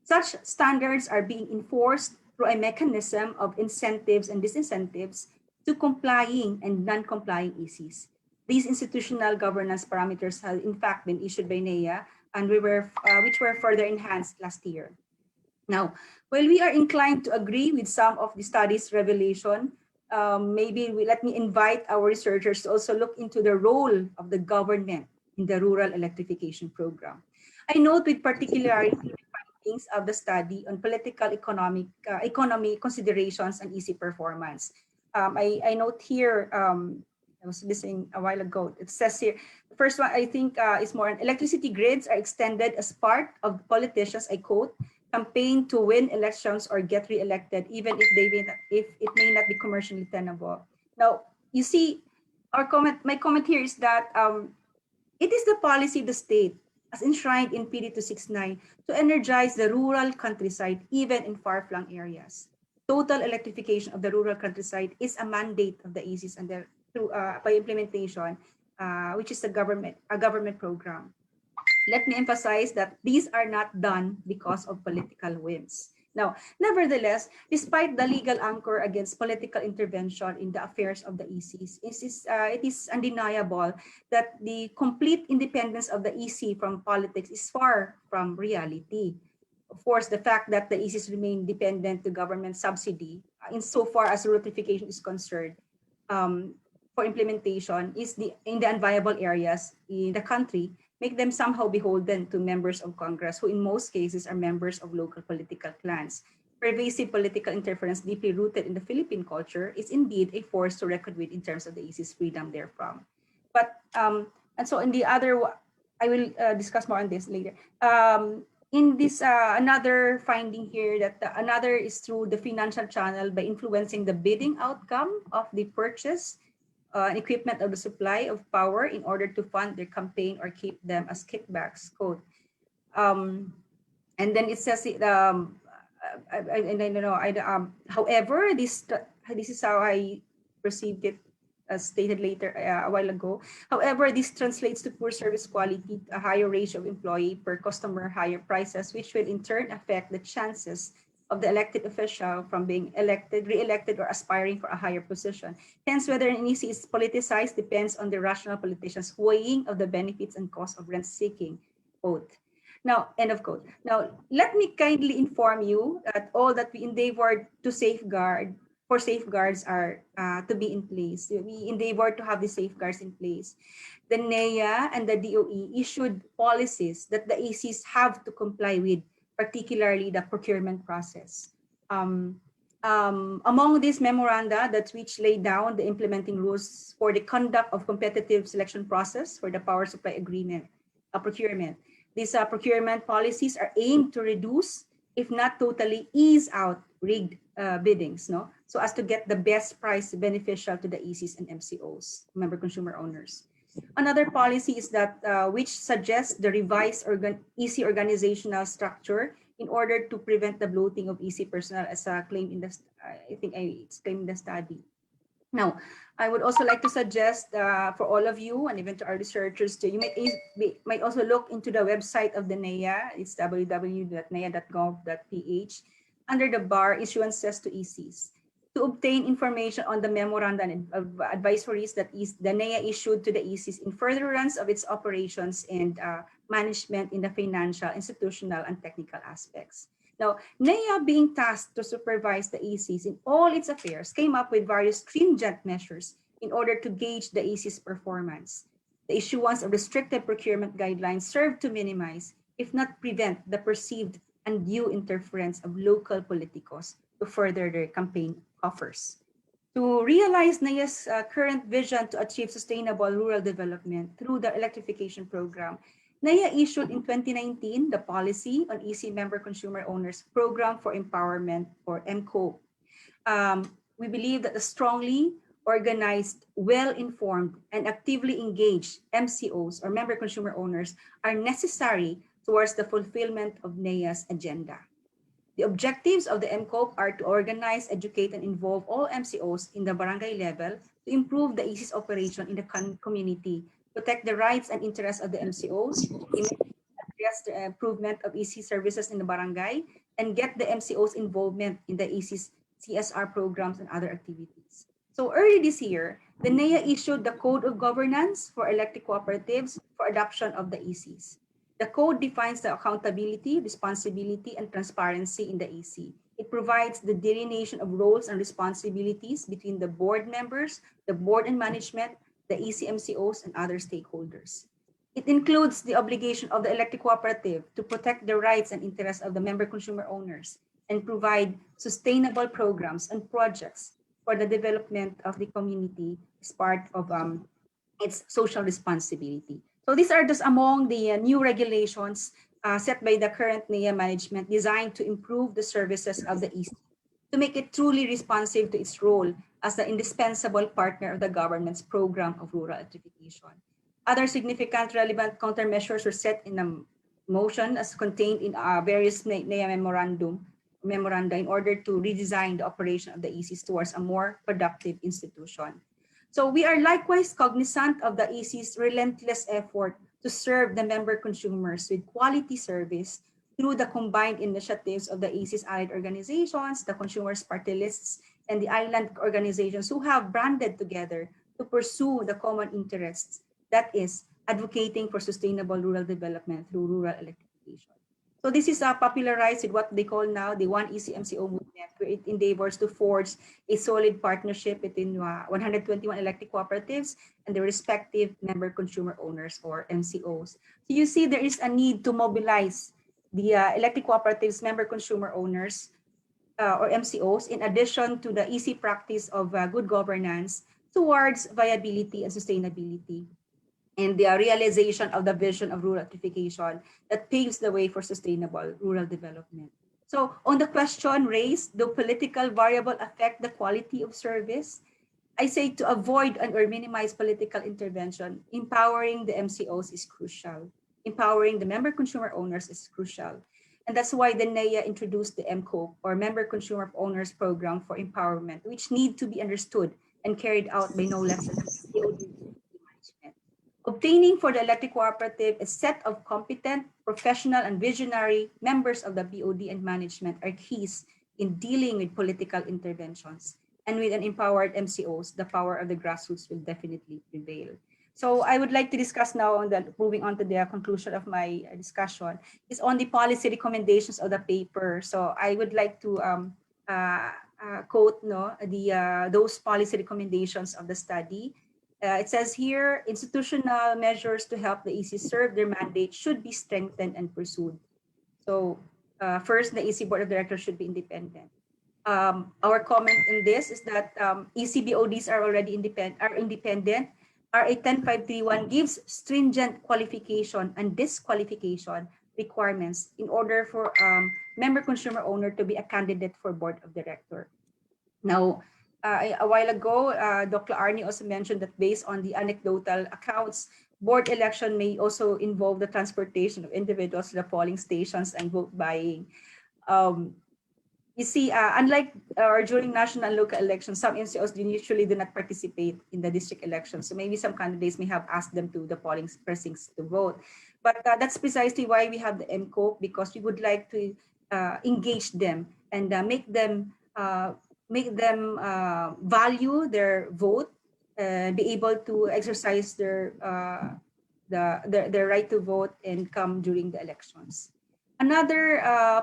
Such standards are being enforced through a mechanism of incentives and disincentives to complying and non-complying ECs. These institutional governance parameters have in fact been issued by NEA and which were further enhanced last year. Now, while we are inclined to agree with some of the study's revelation, let me invite our researchers to also look into the role of the government in the rural electrification program. I note with particularity the findings of the study on political economy considerations and EC performance. I note here, I was listening a while ago, it says here, the first one I think is more on electricity grids are extended as part of politicians, I quote, campaign to win elections or get re-elected, even if it may not be commercially tenable. Now, you see, my comment here is that it is the policy of the state, as enshrined in PD 269, to energize the rural countryside, even in far-flung areas. Total electrification of the rural countryside is a mandate of the ECs and by implementation, which is a government program. Let me emphasize that these are not done because of political whims. Now, nevertheless, despite the legal anchor against political intervention in the affairs of the ECs, it is undeniable that the complete independence of the EC from politics is far from reality. Of course, the fact that the ECs remain dependent to government subsidy, insofar as electrification is concerned, for implementation in the unviable areas in the country, make them somehow beholden to members of Congress, who in most cases are members of local political clans. Pervasive political interference deeply rooted in the Philippine culture is indeed a force to reckon with in terms of the EC's freedom therefrom. But, and so in the other, I will discuss more on this later. In this, another finding here that another is through the financial channel by influencing the bidding outcome of the purchase equipment of the supply of power in order to fund their campaign or keep them as kickbacks, quote. And then it says, however, this is how I perceived it, as stated later a while ago. However, this translates to poor service quality, a higher ratio of employee per customer, higher prices, which will in turn affect the chances of the elected official from being elected, re-elected, or aspiring for a higher position. Hence, whether an EC is politicized depends on the rational politicians' weighing of the benefits and costs of rent-seeking, quote. Now, end of quote. Now, let me kindly inform you that all that we endeavored to safeguards are to be in place. We endeavor to have the safeguards in place. The NEA and the DOE issued policies that the ECs have to comply with, particularly the procurement process. Among these memoranda which lay down the implementing rules for the conduct of competitive selection process for the power supply agreement, procurement. These procurement policies are aimed to reduce, if not totally ease out, rigged biddings, so as to get the best price beneficial to the ECs and MCOs, member consumer owners. Another policy is that which suggests the revised EC organizational structure in order to prevent the bloating of EC personnel, as claimed in the it's claimed in the study. Now, I would also like to suggest for all of you and even to our researchers, you might also look into the website of the NEA. It's www.nea.gov.ph under the bar issuances to ECs, to obtain information on the memoranda of advisories that the NEA issued to the ECs in furtherance of its operations and management in the financial, institutional, and technical aspects. Now, NEA, being tasked to supervise the ECs in all its affairs, came up with various stringent measures in order to gauge the EC's performance. The issuance of restricted procurement guidelines served to minimize, if not prevent, the perceived undue interference of local politicos to further their campaign offers. To realize NEA's current vision to achieve sustainable rural development through the electrification program, NEA issued in 2019 the Policy on EC Member Consumer Owners Program for Empowerment, or MCOP. We believe that a strongly organized, well-informed, and actively engaged MCOs, or member consumer owners, are necessary towards the fulfillment of NEA's agenda. The objectives of the MCOP are to organize, educate, and involve all MCOs in the barangay level to improve the EC's operation in the community protect the rights and interests of the MCOs, address the improvement of EC services in the barangay, and get the MCOs involvement in the EC's CSR programs and other activities. So early this year, the NEA issued the Code of Governance for Electric Cooperatives for adoption of the ECs. The code defines the accountability, responsibility, and transparency in the EC. It provides the delineation of roles and responsibilities between the board members, the board and management, the EC MCOs, and other stakeholders. It includes the obligation of the electric cooperative to protect the rights and interests of the member consumer owners and provide sustainable programs and projects for the development of the community as part of its social responsibility. So these are just among the new regulations set by the current NEA management designed to improve the services of the EC, to make it truly responsive to its role as the indispensable partner of the government's program of rural electrification. Other significant relevant countermeasures were set in a motion as contained in various NEA memoranda in order to redesign the operation of the ECs towards a more productive institution. So we are likewise cognizant of the EC's relentless effort to serve the member consumers with quality service through the combined initiatives of the EC's allied organizations, the consumers' party lists, and the island organizations who have banded together to pursue the common interests, that is, advocating for sustainable rural development through rural electrification. So this is popularized with what they call now the One EC MCO movement, where it endeavors to forge a solid partnership between 121 electric cooperatives and the respective member consumer owners, or MCOs. So you see there is a need to mobilize the electric cooperatives member consumer owners or MCOs, in addition to the EC practice of good governance towards viability and sustainability, and the realization of the vision of rural electrification that paves the way for sustainable rural development. So on the question raised, do political variables affect the quality of service? I say to avoid or minimize political intervention, empowering the MCOs is crucial. Empowering the member consumer owners is crucial. And that's why the NEA introduced the MCOP, or Member Consumer Owners Program for Empowerment, which need to be understood and carried out by no less than COD management. Obtaining for the electric cooperative a set of competent, professional, and visionary members of the BOD and management are keys in dealing with political interventions. And with an empowered MCOs, the power of the grassroots will definitely prevail. So I would like to discuss now, moving on to the conclusion of my discussion, is on the policy recommendations of the paper. So I would like to quote those policy recommendations of the study. It says here, institutional measures to help the EC serve their mandate should be strengthened and pursued. So first, the EC Board of Directors should be independent. Our comment in this is that ECBODs are already independent. RA 10531 gives stringent qualification and disqualification requirements in order for member consumer owner to be a candidate for board of director. Now, a while ago, Dr. Laarni also mentioned that based on the anecdotal accounts, board election may also involve the transportation of individuals to the polling stations and vote buying. You see, unlike during national and local elections, some MCOs usually do not participate in the district elections. So maybe some candidates may have asked them to the polling precincts to vote. But that's precisely why we have the MCOP, because we would like to engage them and make them value their vote, be able to exercise their right to vote and come during the elections. Another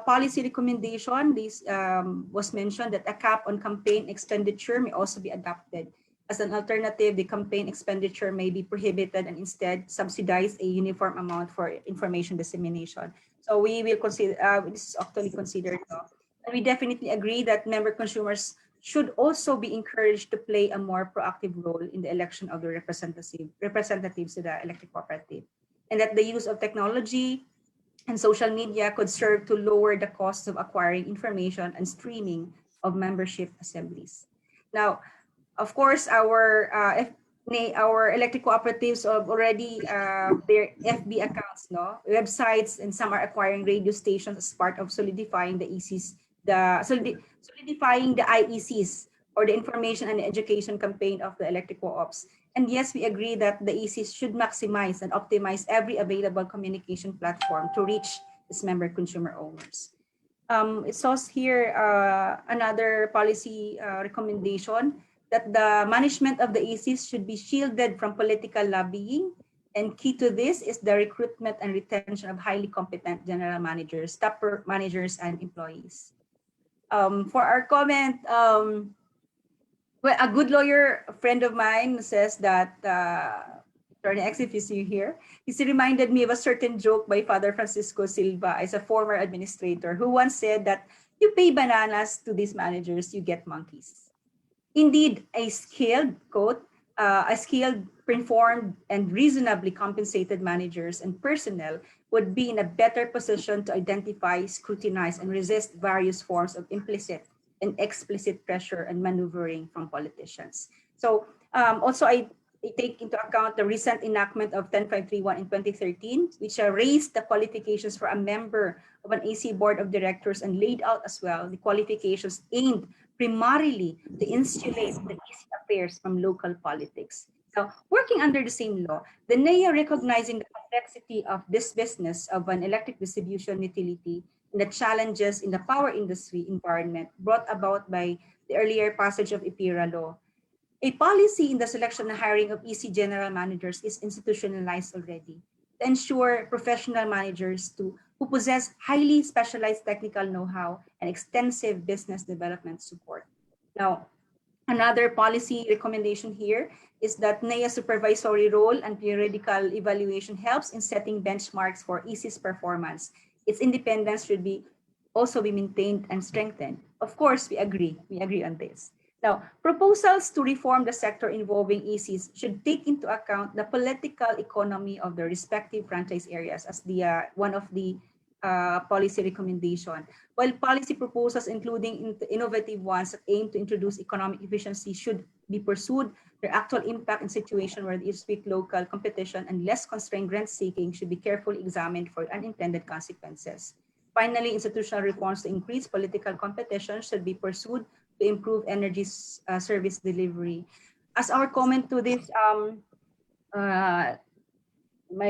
policy recommendation, this was mentioned, that a cap on campaign expenditure may also be adopted. As an alternative, the campaign expenditure may be prohibited and instead subsidize a uniform amount for information dissemination. So we will consider, this is actually considered. And we definitely agree that member consumers should also be encouraged to play a more proactive role in the election of the representatives to the electric cooperative. And that the use of technology and social media could serve to lower the cost of acquiring information and streaming of membership assemblies. Now, of course, our electric cooperatives have already their FB accounts, websites, and some are acquiring radio stations as part of solidifying the ECs, solidifying the IECs, or the information and education campaign of the electric co-ops. And yes, we agree that the ECs should maximize and optimize every available communication platform to reach its member consumer owners. It says here another policy recommendation that the management of the ECs should be shielded from political lobbying. And key to this is the recruitment and retention of highly competent general managers, top managers, and employees. For our comment, well, a good lawyer, a friend of mine, says that, Attorney X, if you see here, he reminded me of a certain joke by Father Francisco Silva as a former administrator who once said that you pay bananas to these managers, you get monkeys. Indeed, a skilled, quote, a skilled, informed, and reasonably compensated managers and personnel would be in a better position to identify, scrutinize, and resist various forms of implicit and explicit pressure and maneuvering from politicians. So also, I take into account the recent enactment of 10531 in 2013, which raised the qualifications for a member of an AC board of directors and laid out as well the qualifications aimed primarily to insulate the AC affairs from local politics. So, working under the same law, the NEA, recognizing the complexity of this business of an electric distribution utility and the challenges in the power industry environment brought about by the earlier passage of IPIRA law, a policy in the selection and hiring of EC general managers is institutionalized already to ensure professional managers who possess highly specialized technical know-how and extensive business development support. Now, another policy recommendation here is that NEA supervisory role and periodical evaluation helps in setting benchmarks for EC's performance. Its independence should also be maintained and strengthened. Of course, we agree on this. Now, proposals to reform the sector involving ECs should take into account the political economy of the respective franchise areas as the one of the policy recommendation. While policy proposals, including innovative ones that aim to introduce economic efficiency, should be pursued, their actual impact in situation where there is weak local competition and less constrained rent seeking should be carefully examined for unintended consequences. Finally, institutional reforms to increase political competition should be pursued to improve energy service delivery. As our comment to this, my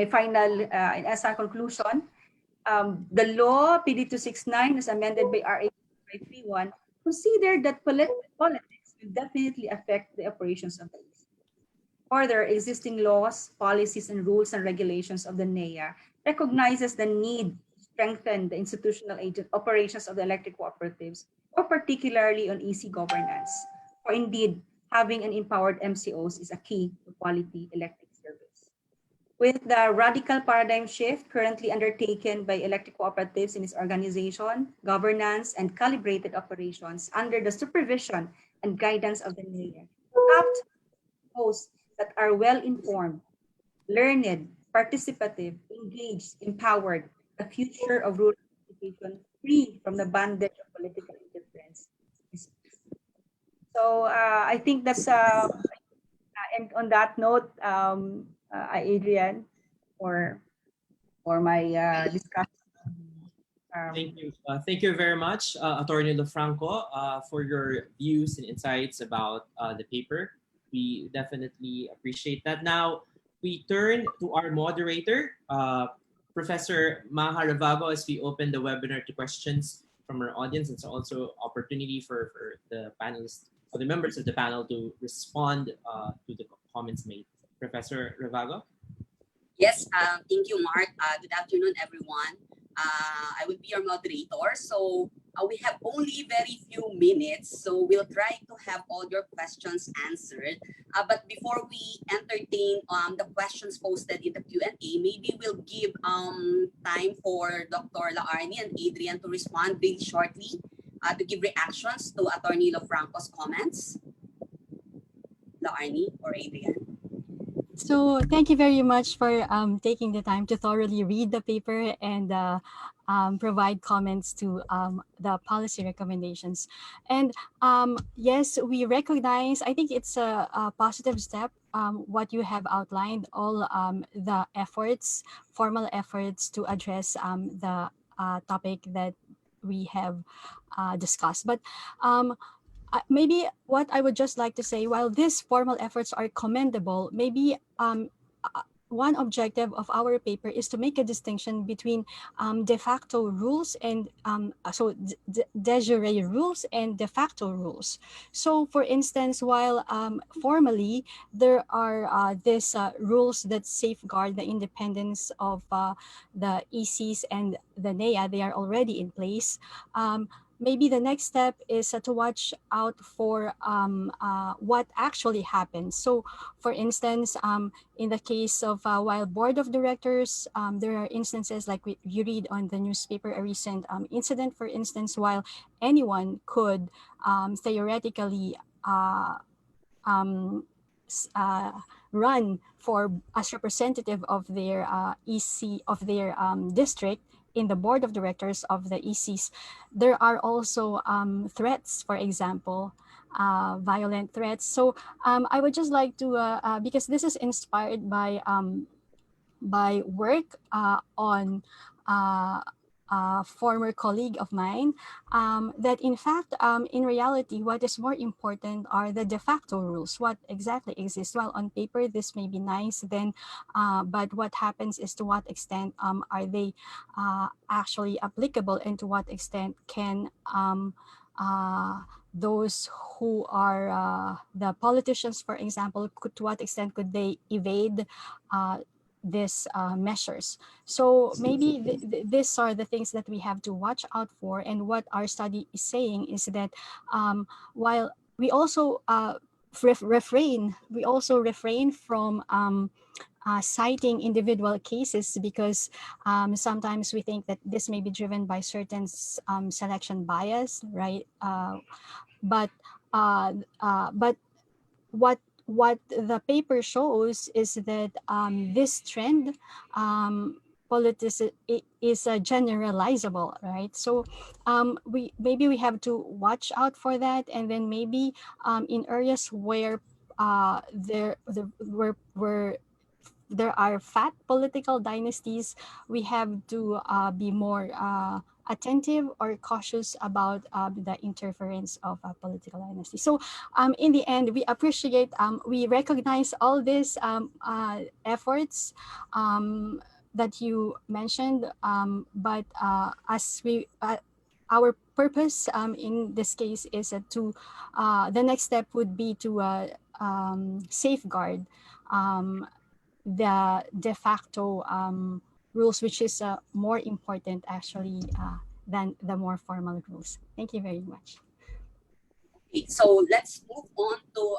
final as a conclusion, the law PD 269 as amended by RA 531 considered that politics will definitely affect the operations of the EC. Further, existing laws, policies, and rules and regulations of the NEA recognizes the need to strengthen the institutional agent operations of the electric cooperatives, or particularly on EC governance. For indeed, having an empowered MCOs is a key to quality electric service. With the radical paradigm shift currently undertaken by electric cooperatives in its organization, governance, and calibrated operations under the supervision and guidance of the NEA, apt hosts that are well-informed, learned, participative, engaged, empowered, the future of rural education free from the bondage of political interference. So I think that's, and on that note, Adrian, for my discussion. Thank you very much, Attorney Lofranco, for your views and insights about the paper. We definitely appreciate that. Now, we turn to our moderator, Professor Majah Ravago, as we open the webinar to questions from our audience. It's also opportunity for the panelists or the members of the panel to respond to the comments made. Professor Ravago? Yes, thank you, Mark. Good afternoon, everyone. I will be your moderator. So we have only very few minutes, so we'll try to have all your questions answered. But before we entertain the questions posted in the Q&A, maybe we'll give time for Dr. Laarni and Adrian to respond really shortly to give reactions to Attorney Lofranco's comments. Laarni or Adrian? So thank you very much for taking the time to thoroughly read the paper and provide comments to the policy recommendations. And yes, we recognize, I think it's a positive step, what you have outlined, all the efforts, formal efforts to address the topic that we have discussed. But maybe what I would just like to say, while these formal efforts are commendable, maybe one objective of our paper is to make a distinction between de facto rules and de jure rules and de facto rules. So for instance, while formally there are these rules that safeguard the independence of the ECs and the NEA, they are already in place. Maybe the next step is to watch out for what actually happens. So for instance, in the case of while board of directors, there are instances like you read on the newspaper, a recent incident, for instance, while anyone could theoretically run for as representative of their EC of their district in the board of directors of the ECs. There are also threats, for example, violent threats. So I would just like to, because this is inspired by work on a former colleague of mine, that in fact, in reality, what is more important are the de facto rules, what exactly exists. Well, on paper, this may be nice then, but what happens is to what extent are they actually applicable, and to what extent can those who are the politicians, for example, to what extent could they evade these measures. So maybe these are the things that we have to watch out for. And what our study is saying is that while we also refrain from citing individual cases, because sometimes we think that this may be driven by certain selection bias, right? But what the paper shows is that this trend is generalizable, right? So we have to watch out for that, and then maybe in areas where where there are fat political dynasties, we have to be more attentive or cautious about the interference of a political dynasty. So in the end, we appreciate, we recognize all these efforts that you mentioned, but as we our purpose in this case is to the next step would be to safeguard the de facto rules, which is more important actually than the more formal rules. Thank you very much. Okay, so let's move on to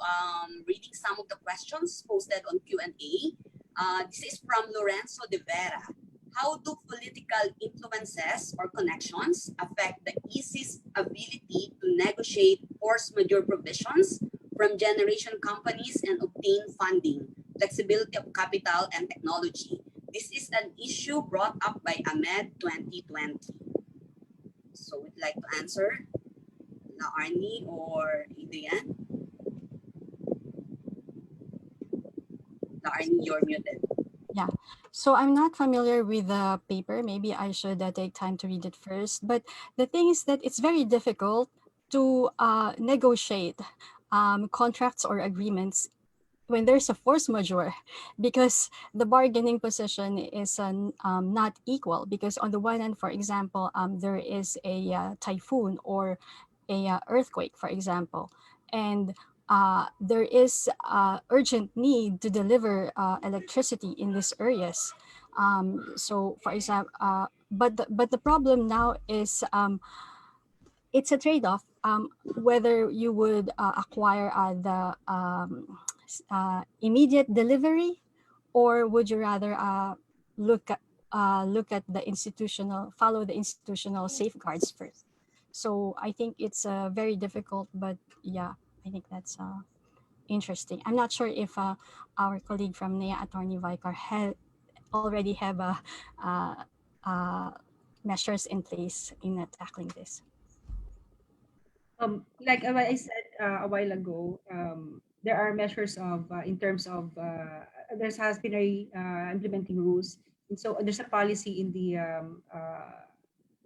reading some of the questions posted on Q&A. This is from Lorenzo de Vera. How do political influences or connections affect the EC's ability to negotiate force majeure provisions from generation companies and obtain funding, flexibility of capital and technology? This is an issue brought up by Ahmed 2020. So we'd like to answer, Laarni or Adrian? Laarni, you're muted. Yeah, so I'm not familiar with the paper. Maybe I should take time to read it first. But the thing is that it's very difficult to negotiate contracts or agreements when there's a force majeure, because the bargaining position is not equal. Because on the one hand, for example, there is a typhoon or a earthquake, for example, and there is urgent need to deliver electricity in these areas. So, for example, but the problem now is it's a trade-off, whether you would acquire the immediate delivery, or would you rather look at the follow the institutional safeguards first. So I think it's very difficult, but yeah, I think that's interesting. I'm not sure if our colleague from NEA, Attorney Vicar, already have measures in place in tackling this. Like what I said a while ago, there are measures of in terms of there has been a implementing rules, and so there's a policy in the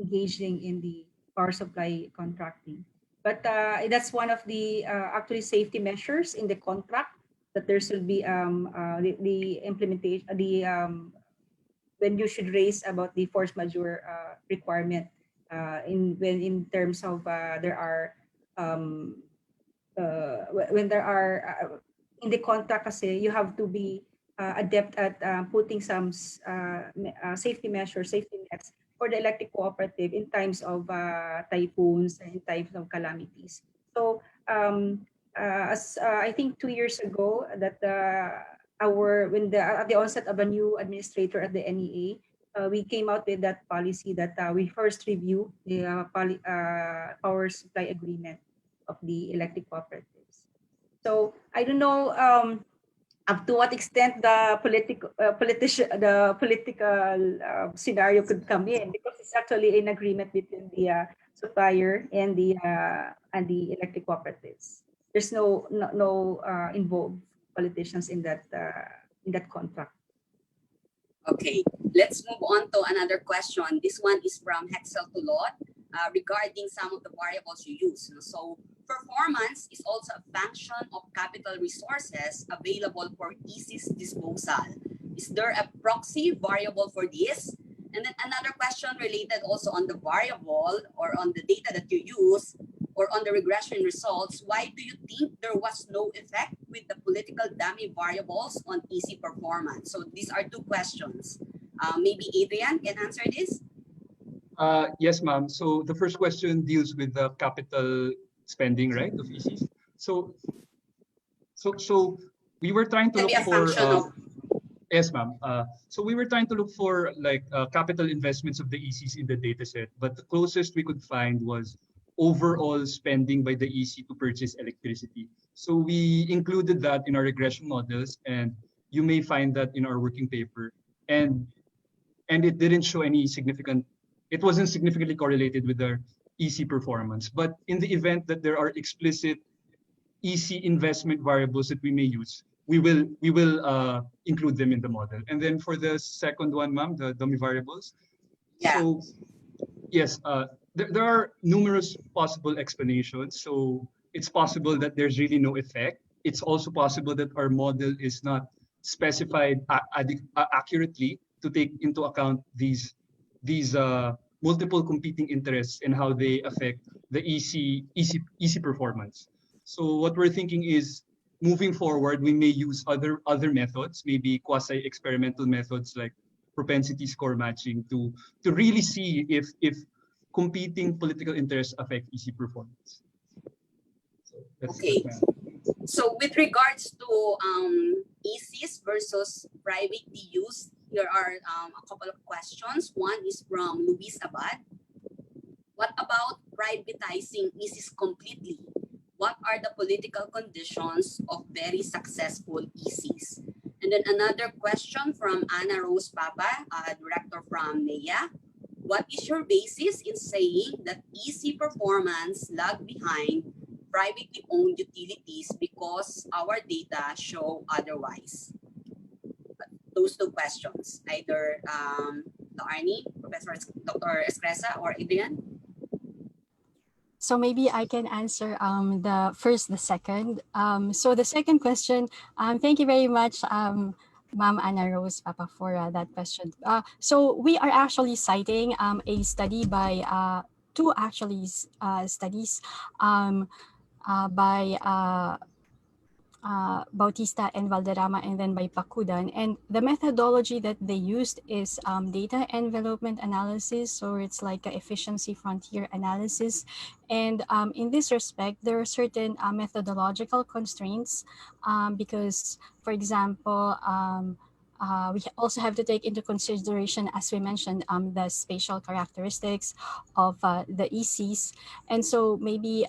engaging in the power supply contracting. But that's one of the actually safety measures in the contract, that there should be the implementation, when you should raise about the force majeure requirement, in terms of there are when there are in the contract, kasi you have to be adept at putting some safety measures, safety nets for the electric cooperative in times of typhoons and in times of calamities. So as I think 2 years ago, that when at the onset of a new administrator at the NEA, we came out with that policy that we first review the power supply agreement of the electric cooperatives. So I don't know up to what extent the political scenario could come in, because it's actually an agreement between the supplier and the electric cooperatives. There's no involved politicians in that contract. Okay, let's move on to another question. This one is from Hexel Tulot regarding some of the variables you use. So performance is also a function of capital resources available for EC's disposal. Is there a proxy variable for this? And then another question related also on the variable or on the data that you use or on the regression results. Why do you think there was no effect with the political dummy variables on EC performance? So these are two questions. Maybe Adrian can answer this. Yes, ma'am. So the first question deals with the capital spending, right, of ECs. So we were trying to look for yes, ma'am. So we were trying to look for like capital investments of the ECs in the dataset, but the closest we could find was overall spending by the EC to purchase electricity. So we included that in our regression models, and you may find that in our working paper. And it didn't show any significant, it wasn't significantly correlated with their EC performance. But in the event that there are explicit EC investment variables that we may use, we will include them in the model. And then for the second one, ma'am, the dummy variables. Yeah. So yes, there are numerous possible explanations. So it's possible that there's really no effect. It's also possible that our model is not specified accurately to take into account these multiple competing interests and how they affect the EC performance. So what we're thinking is, moving forward, we may use other methods, maybe quasi-experimental methods like propensity score matching to really see if competing political interests affect EC performance. So that's So with regards to ECs versus privately used, here are a couple of questions. One is from Luis Abad. What about privatizing ECs completely? What are the political conditions of very successful ECs? And then another question from Ana Rose Papa, director from NEA. What is your basis in saying that EC performance lag behind privately owned utilities because our data show otherwise? Those two questions, either Laarni, Professor Dr. Escresa, or Adrian. So maybe I can answer the second. So the second question, thank you very much, Ma'am Ana Rose Papa, for that question. So we are actually citing a study by two studies by Bautista and Valderrama, and then by Pacudan. And the methodology that they used is data envelopment analysis. So it's like an efficiency frontier analysis. And in this respect, there are certain methodological constraints because, for example, we also have to take into consideration, as we mentioned, the spatial characteristics of the ECs. And so maybe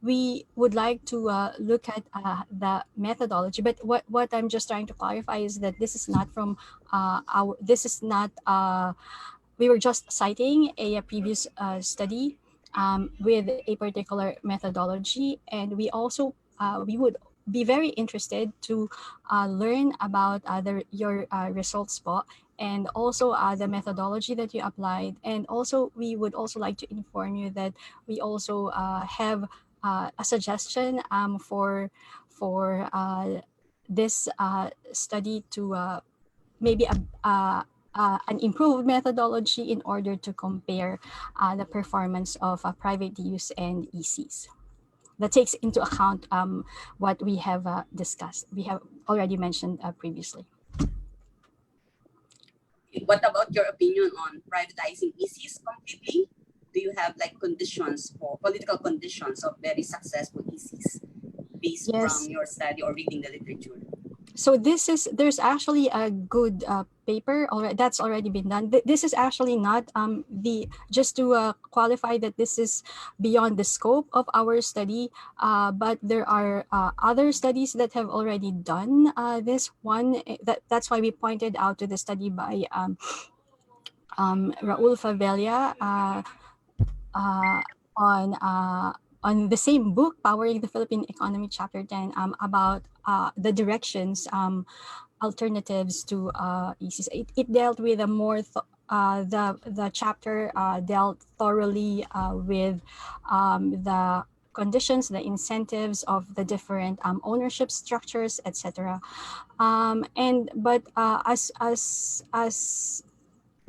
we would like to look at the methodology, but what I'm just trying to clarify is that this is not from we were just citing a previous study with a particular methodology, and we also we would be very interested to learn about your results po, and also the methodology that you applied. And also, we would also like to inform you that we also have a suggestion for this study to maybe an improved methodology in order to compare the performance of private use and ECs. That takes into account what we have discussed. We have already mentioned previously. What about your opinion on privatizing ECs completely? Do you have like conditions for political conditions of very successful ECs based Yes. from your study or reading the literature? So there's actually a good paper already that's already been done. This is actually not just to qualify that this is beyond the scope of our study, but there are other studies that have already done this one. That's why we pointed out to the study by Raul Favela on the same book, Powering the Philippine Economy, Chapter 10, about the directions, alternatives to ECs. It dealt with a more, the chapter dealt thoroughly with the conditions, the incentives of the different ownership structures, etc. But as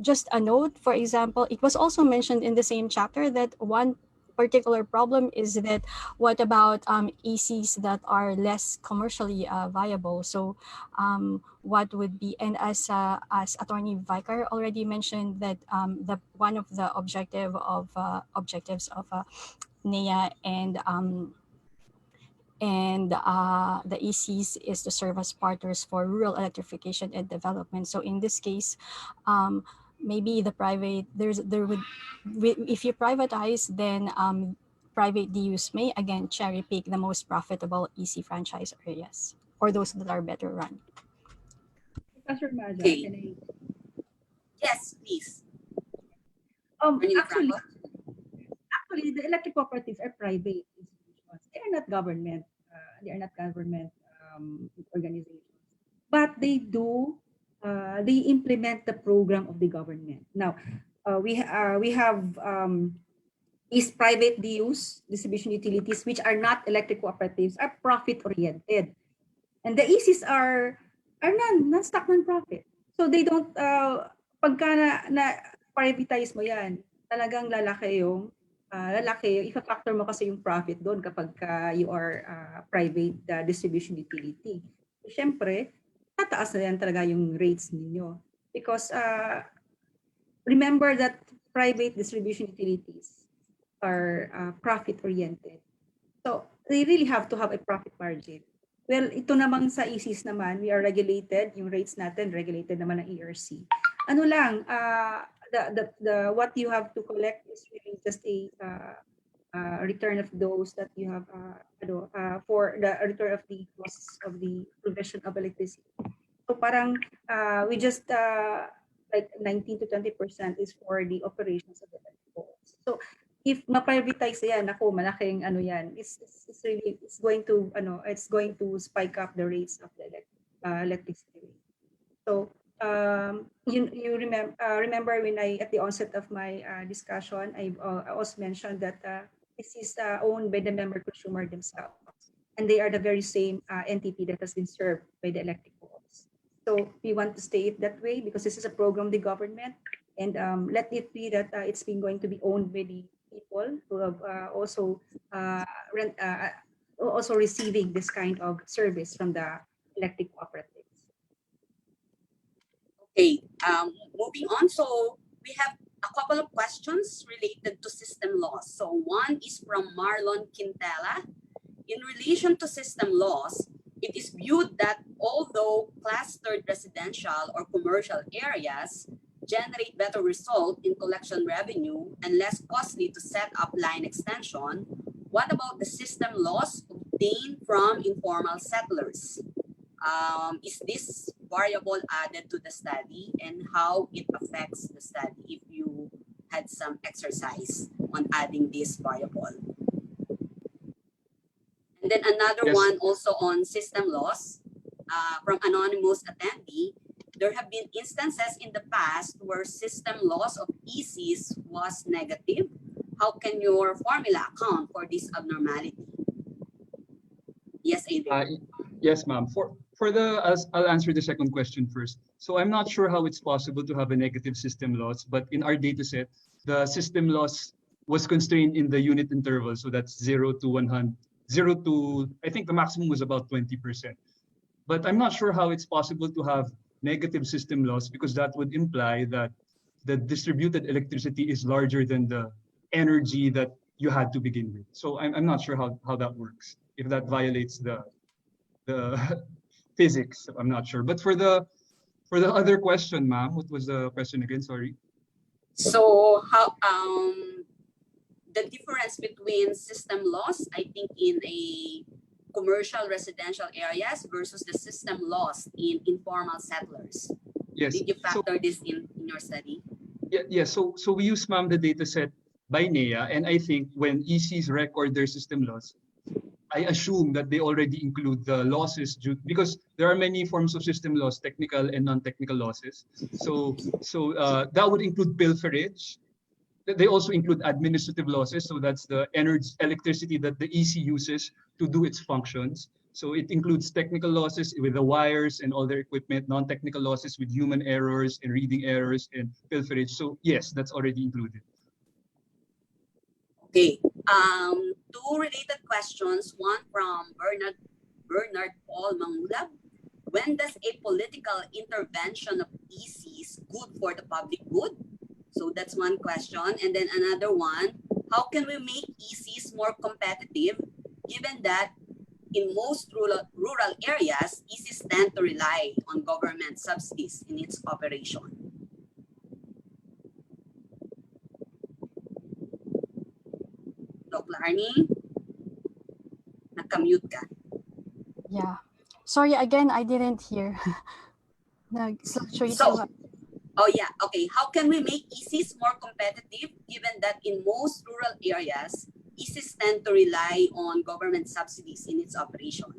just a note, for example, it was also mentioned in the same chapter that one particular problem is that what about ECs that are less commercially viable? So what would be, and as Attorney Vicar already mentioned, that the one of the objectives of NEA and the ECs is to serve as partners for rural electrification and development. So in this case, maybe the private, if you privatize, then private DUs may again cherry pick the most profitable EC franchise areas or those that are better run. Professor Majah, Okay. can I? Yes, please. Actually, the electric cooperatives are private institutions. They are not government. They are not government organizations, but they do. They implement the program of the government. Now, we have these private DUs, distribution utilities, which are not electric cooperatives, are profit oriented, and the ECs are non-stock non-profit. So they don't pagka na privatize mo yan, talagang lalaki yung i-factor mo kasi yung profit doon kapag you are private distribution utility. So, syempre, tataas na yan talaga yung rates ninyo because remember that private distribution utilities are profit oriented. So they really have to have a profit margin. Well, ito namang sa ECs naman, we are regulated, yung rates natin regulated naman ng ERC. Ano lang, the what you have to collect is really just a return of those that you have for the return of the costs of the provision of electricity. So parang we just like 19 to 20% is for the operations of the electric poles. So if ma-privatize yan, ako malaking ano yan, it's going to spike up the rates of the electricity. So you remember when I at the onset of my discussion, I also mentioned that this is owned by the member consumer themselves, and they are the very same entity that has been served by the electric poles. So we want to stay it that way because this is a program of the government, and let it be that it's been going to be owned by the people who have also receiving this kind of service from the electric cooperatives. Okay, moving on. So we have a couple of questions related to system laws. So one is from Marlon Quintela. In relation to system laws, it is viewed that although clustered residential or commercial areas generate better result in collection revenue and less costly to set up line extension, what about the system laws obtained from informal settlers? Is this variable added to the study, and how it affects the study if you had some exercise on adding this variable? And then another Yes. one also on system laws from anonymous attendee. there have been instances in the past where system loss of ECs was negative. How can your formula account for this abnormality? Yes, Adrian. Yes, ma'am. I'll answer the second question first. So I'm not sure how it's possible to have a negative system loss, but in our data set, the system loss was constrained in the unit interval. So that's 0 to 100, 0 to, I think the maximum was about 20%. But I'm not sure how it's possible to have negative system loss, because that would imply that the distributed electricity is larger than the energy that you had to begin with. So I'm not sure how that works, if that violates the physics. I'm not sure. But for the other question, ma'am, what was the question again? Sorry. So how the difference between system loss, I think, in a commercial residential areas versus the system loss in informal settlers. Yes. Did you factor this in your study? Yeah. So we use, ma'am, the data set by NEA, and I think when ECs record their system loss, I assume that they already include the losses because there are many forms of system loss, technical and non-technical losses. So that would include pilferage. They also include administrative losses. So that's the electricity that the EC uses to do its functions. So it includes technical losses with the wires and all their equipment, non-technical losses with human errors and reading errors and pilferage. So yes, that's already included. Okay. Two related questions. One from Bernard Paul Mangulab. When does a political intervention of ECs good for the public good? So that's one question. And then another one, how can we make ECs more competitive given that in most rural areas, ECs tend to rely on government subsidies in its operation? Doc Laarni, nakamute ka. Yeah. Sorry, again, I didn't hear. Oh yeah, okay. How can we make ECs more competitive given that in most rural areas, ECs tend to rely on government subsidies in its operation?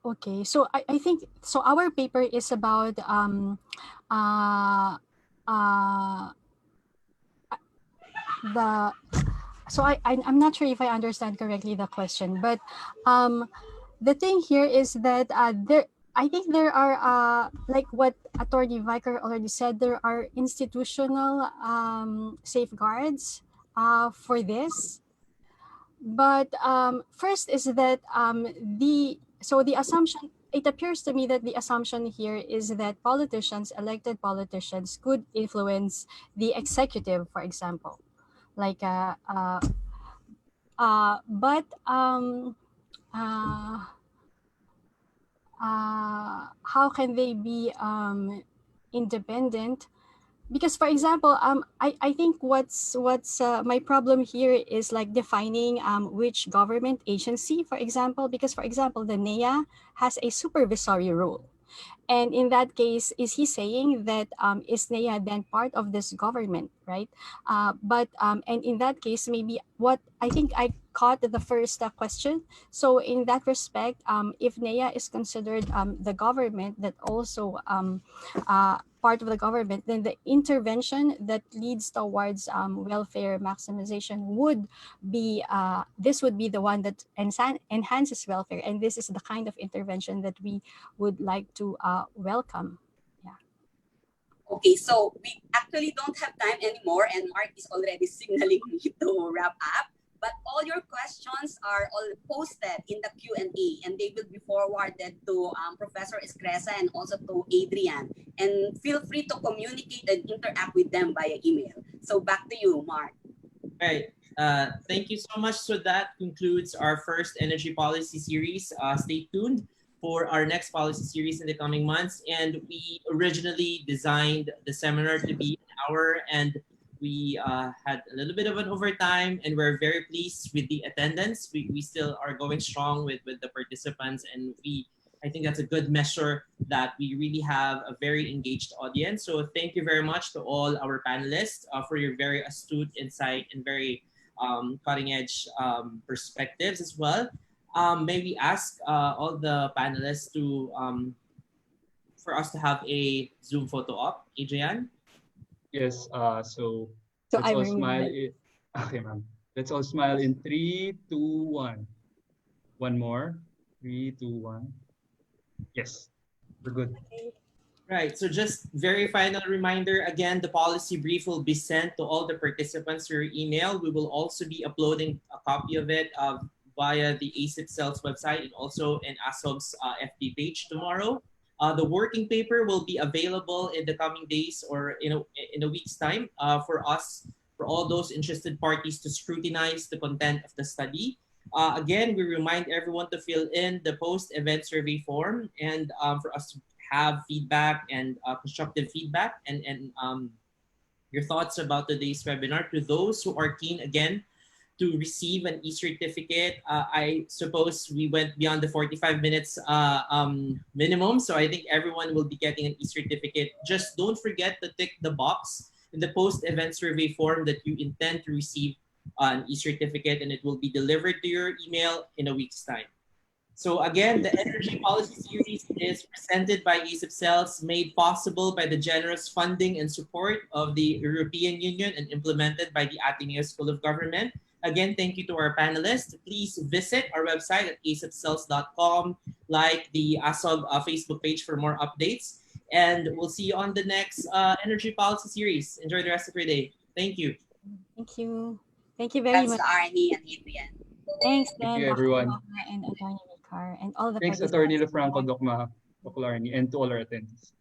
Okay, so I think, so our paper is about I'm not sure if I understand correctly the question, but the thing here is that I think there are like what Atty. Vicar already said, there are institutional safeguards for this. But first is that the assumption, it appears to me that the assumption here is that elected politicians could influence the executive, for example. Like how can they be independent? Because, for example, I think what's my problem here is like defining which government agency, for example, because, for example, the NEA has a supervisory role. And in that case, is he saying that is NEA then part of this government, right? And in that case, maybe what I think I caught the first question. So in that respect, if NEA is considered the government that also part of the government, then the intervention that leads towards welfare maximization would be this would be the one that enhances welfare, and this is the kind of intervention that we would like to welcome. Yeah. Okay, so we actually don't have time anymore, and Mark is already signaling me to wrap up. But all your questions are all posted in the Q&A, and they will be forwarded to Professor Escresa and also to Adrian. And feel free to communicate and interact with them via email. So back to you, Mark. Right. Thank you so much. So that concludes our first energy policy series. Stay tuned for our next policy series in the coming months. And we originally designed the seminar to be an hour, and we had a little bit of an overtime, and we're very pleased with the attendance. We still are going strong with the participants, and I think that's a good measure that we really have a very engaged audience. So thank you very much to all our panelists for your very astute insight and very cutting edge perspectives as well. may we ask all the panelists to for us to have a Zoom photo op, Adrian? Yes, so So let's I all remove smile. it. Okay, ma'am. Let's all smile in 3, 2, 1. One more. 3, 2, 1. Yes, we're good. Right. So just very final reminder, again, the policy brief will be sent to all the participants through email. We will also be uploading a copy of it via the ASEP-CELLS website and also in ASOB's FB page tomorrow. The working paper will be available in the coming days or in a week's time for us, for all those interested parties to scrutinize the content of the study. Again, we remind everyone to fill in the post-event survey form and for us to have feedback and constructive feedback and your thoughts about today's webinar. To those who are keen, again, to receive an e-certificate, I suppose we went beyond the 45 minutes minimum, so I think everyone will be getting an e-certificate. Just don't forget to tick the box in the post-event survey form that you intend to receive an e-certificate, and it will be delivered to your email in a week's time. So again, the Energy Policy Series is presented by ASEP-CELLS, made possible by the generous funding and support of the European Union and implemented by the Ateneo School of Government. Again, thank you to our panelists. Please visit our website at asepcells.com, like the ASOB Facebook page for more updates. And we'll see you on the next Energy Policy Series. Enjoy the rest of your day. Thank you. Thank you. Thank you very That's much. Laarni and Adrian. Thanks, Thank then, you, everyone. and Attorney Vicar, and all the Thanks, participants. Attorney Lofranco, Doc Laarni, and to all our attendees.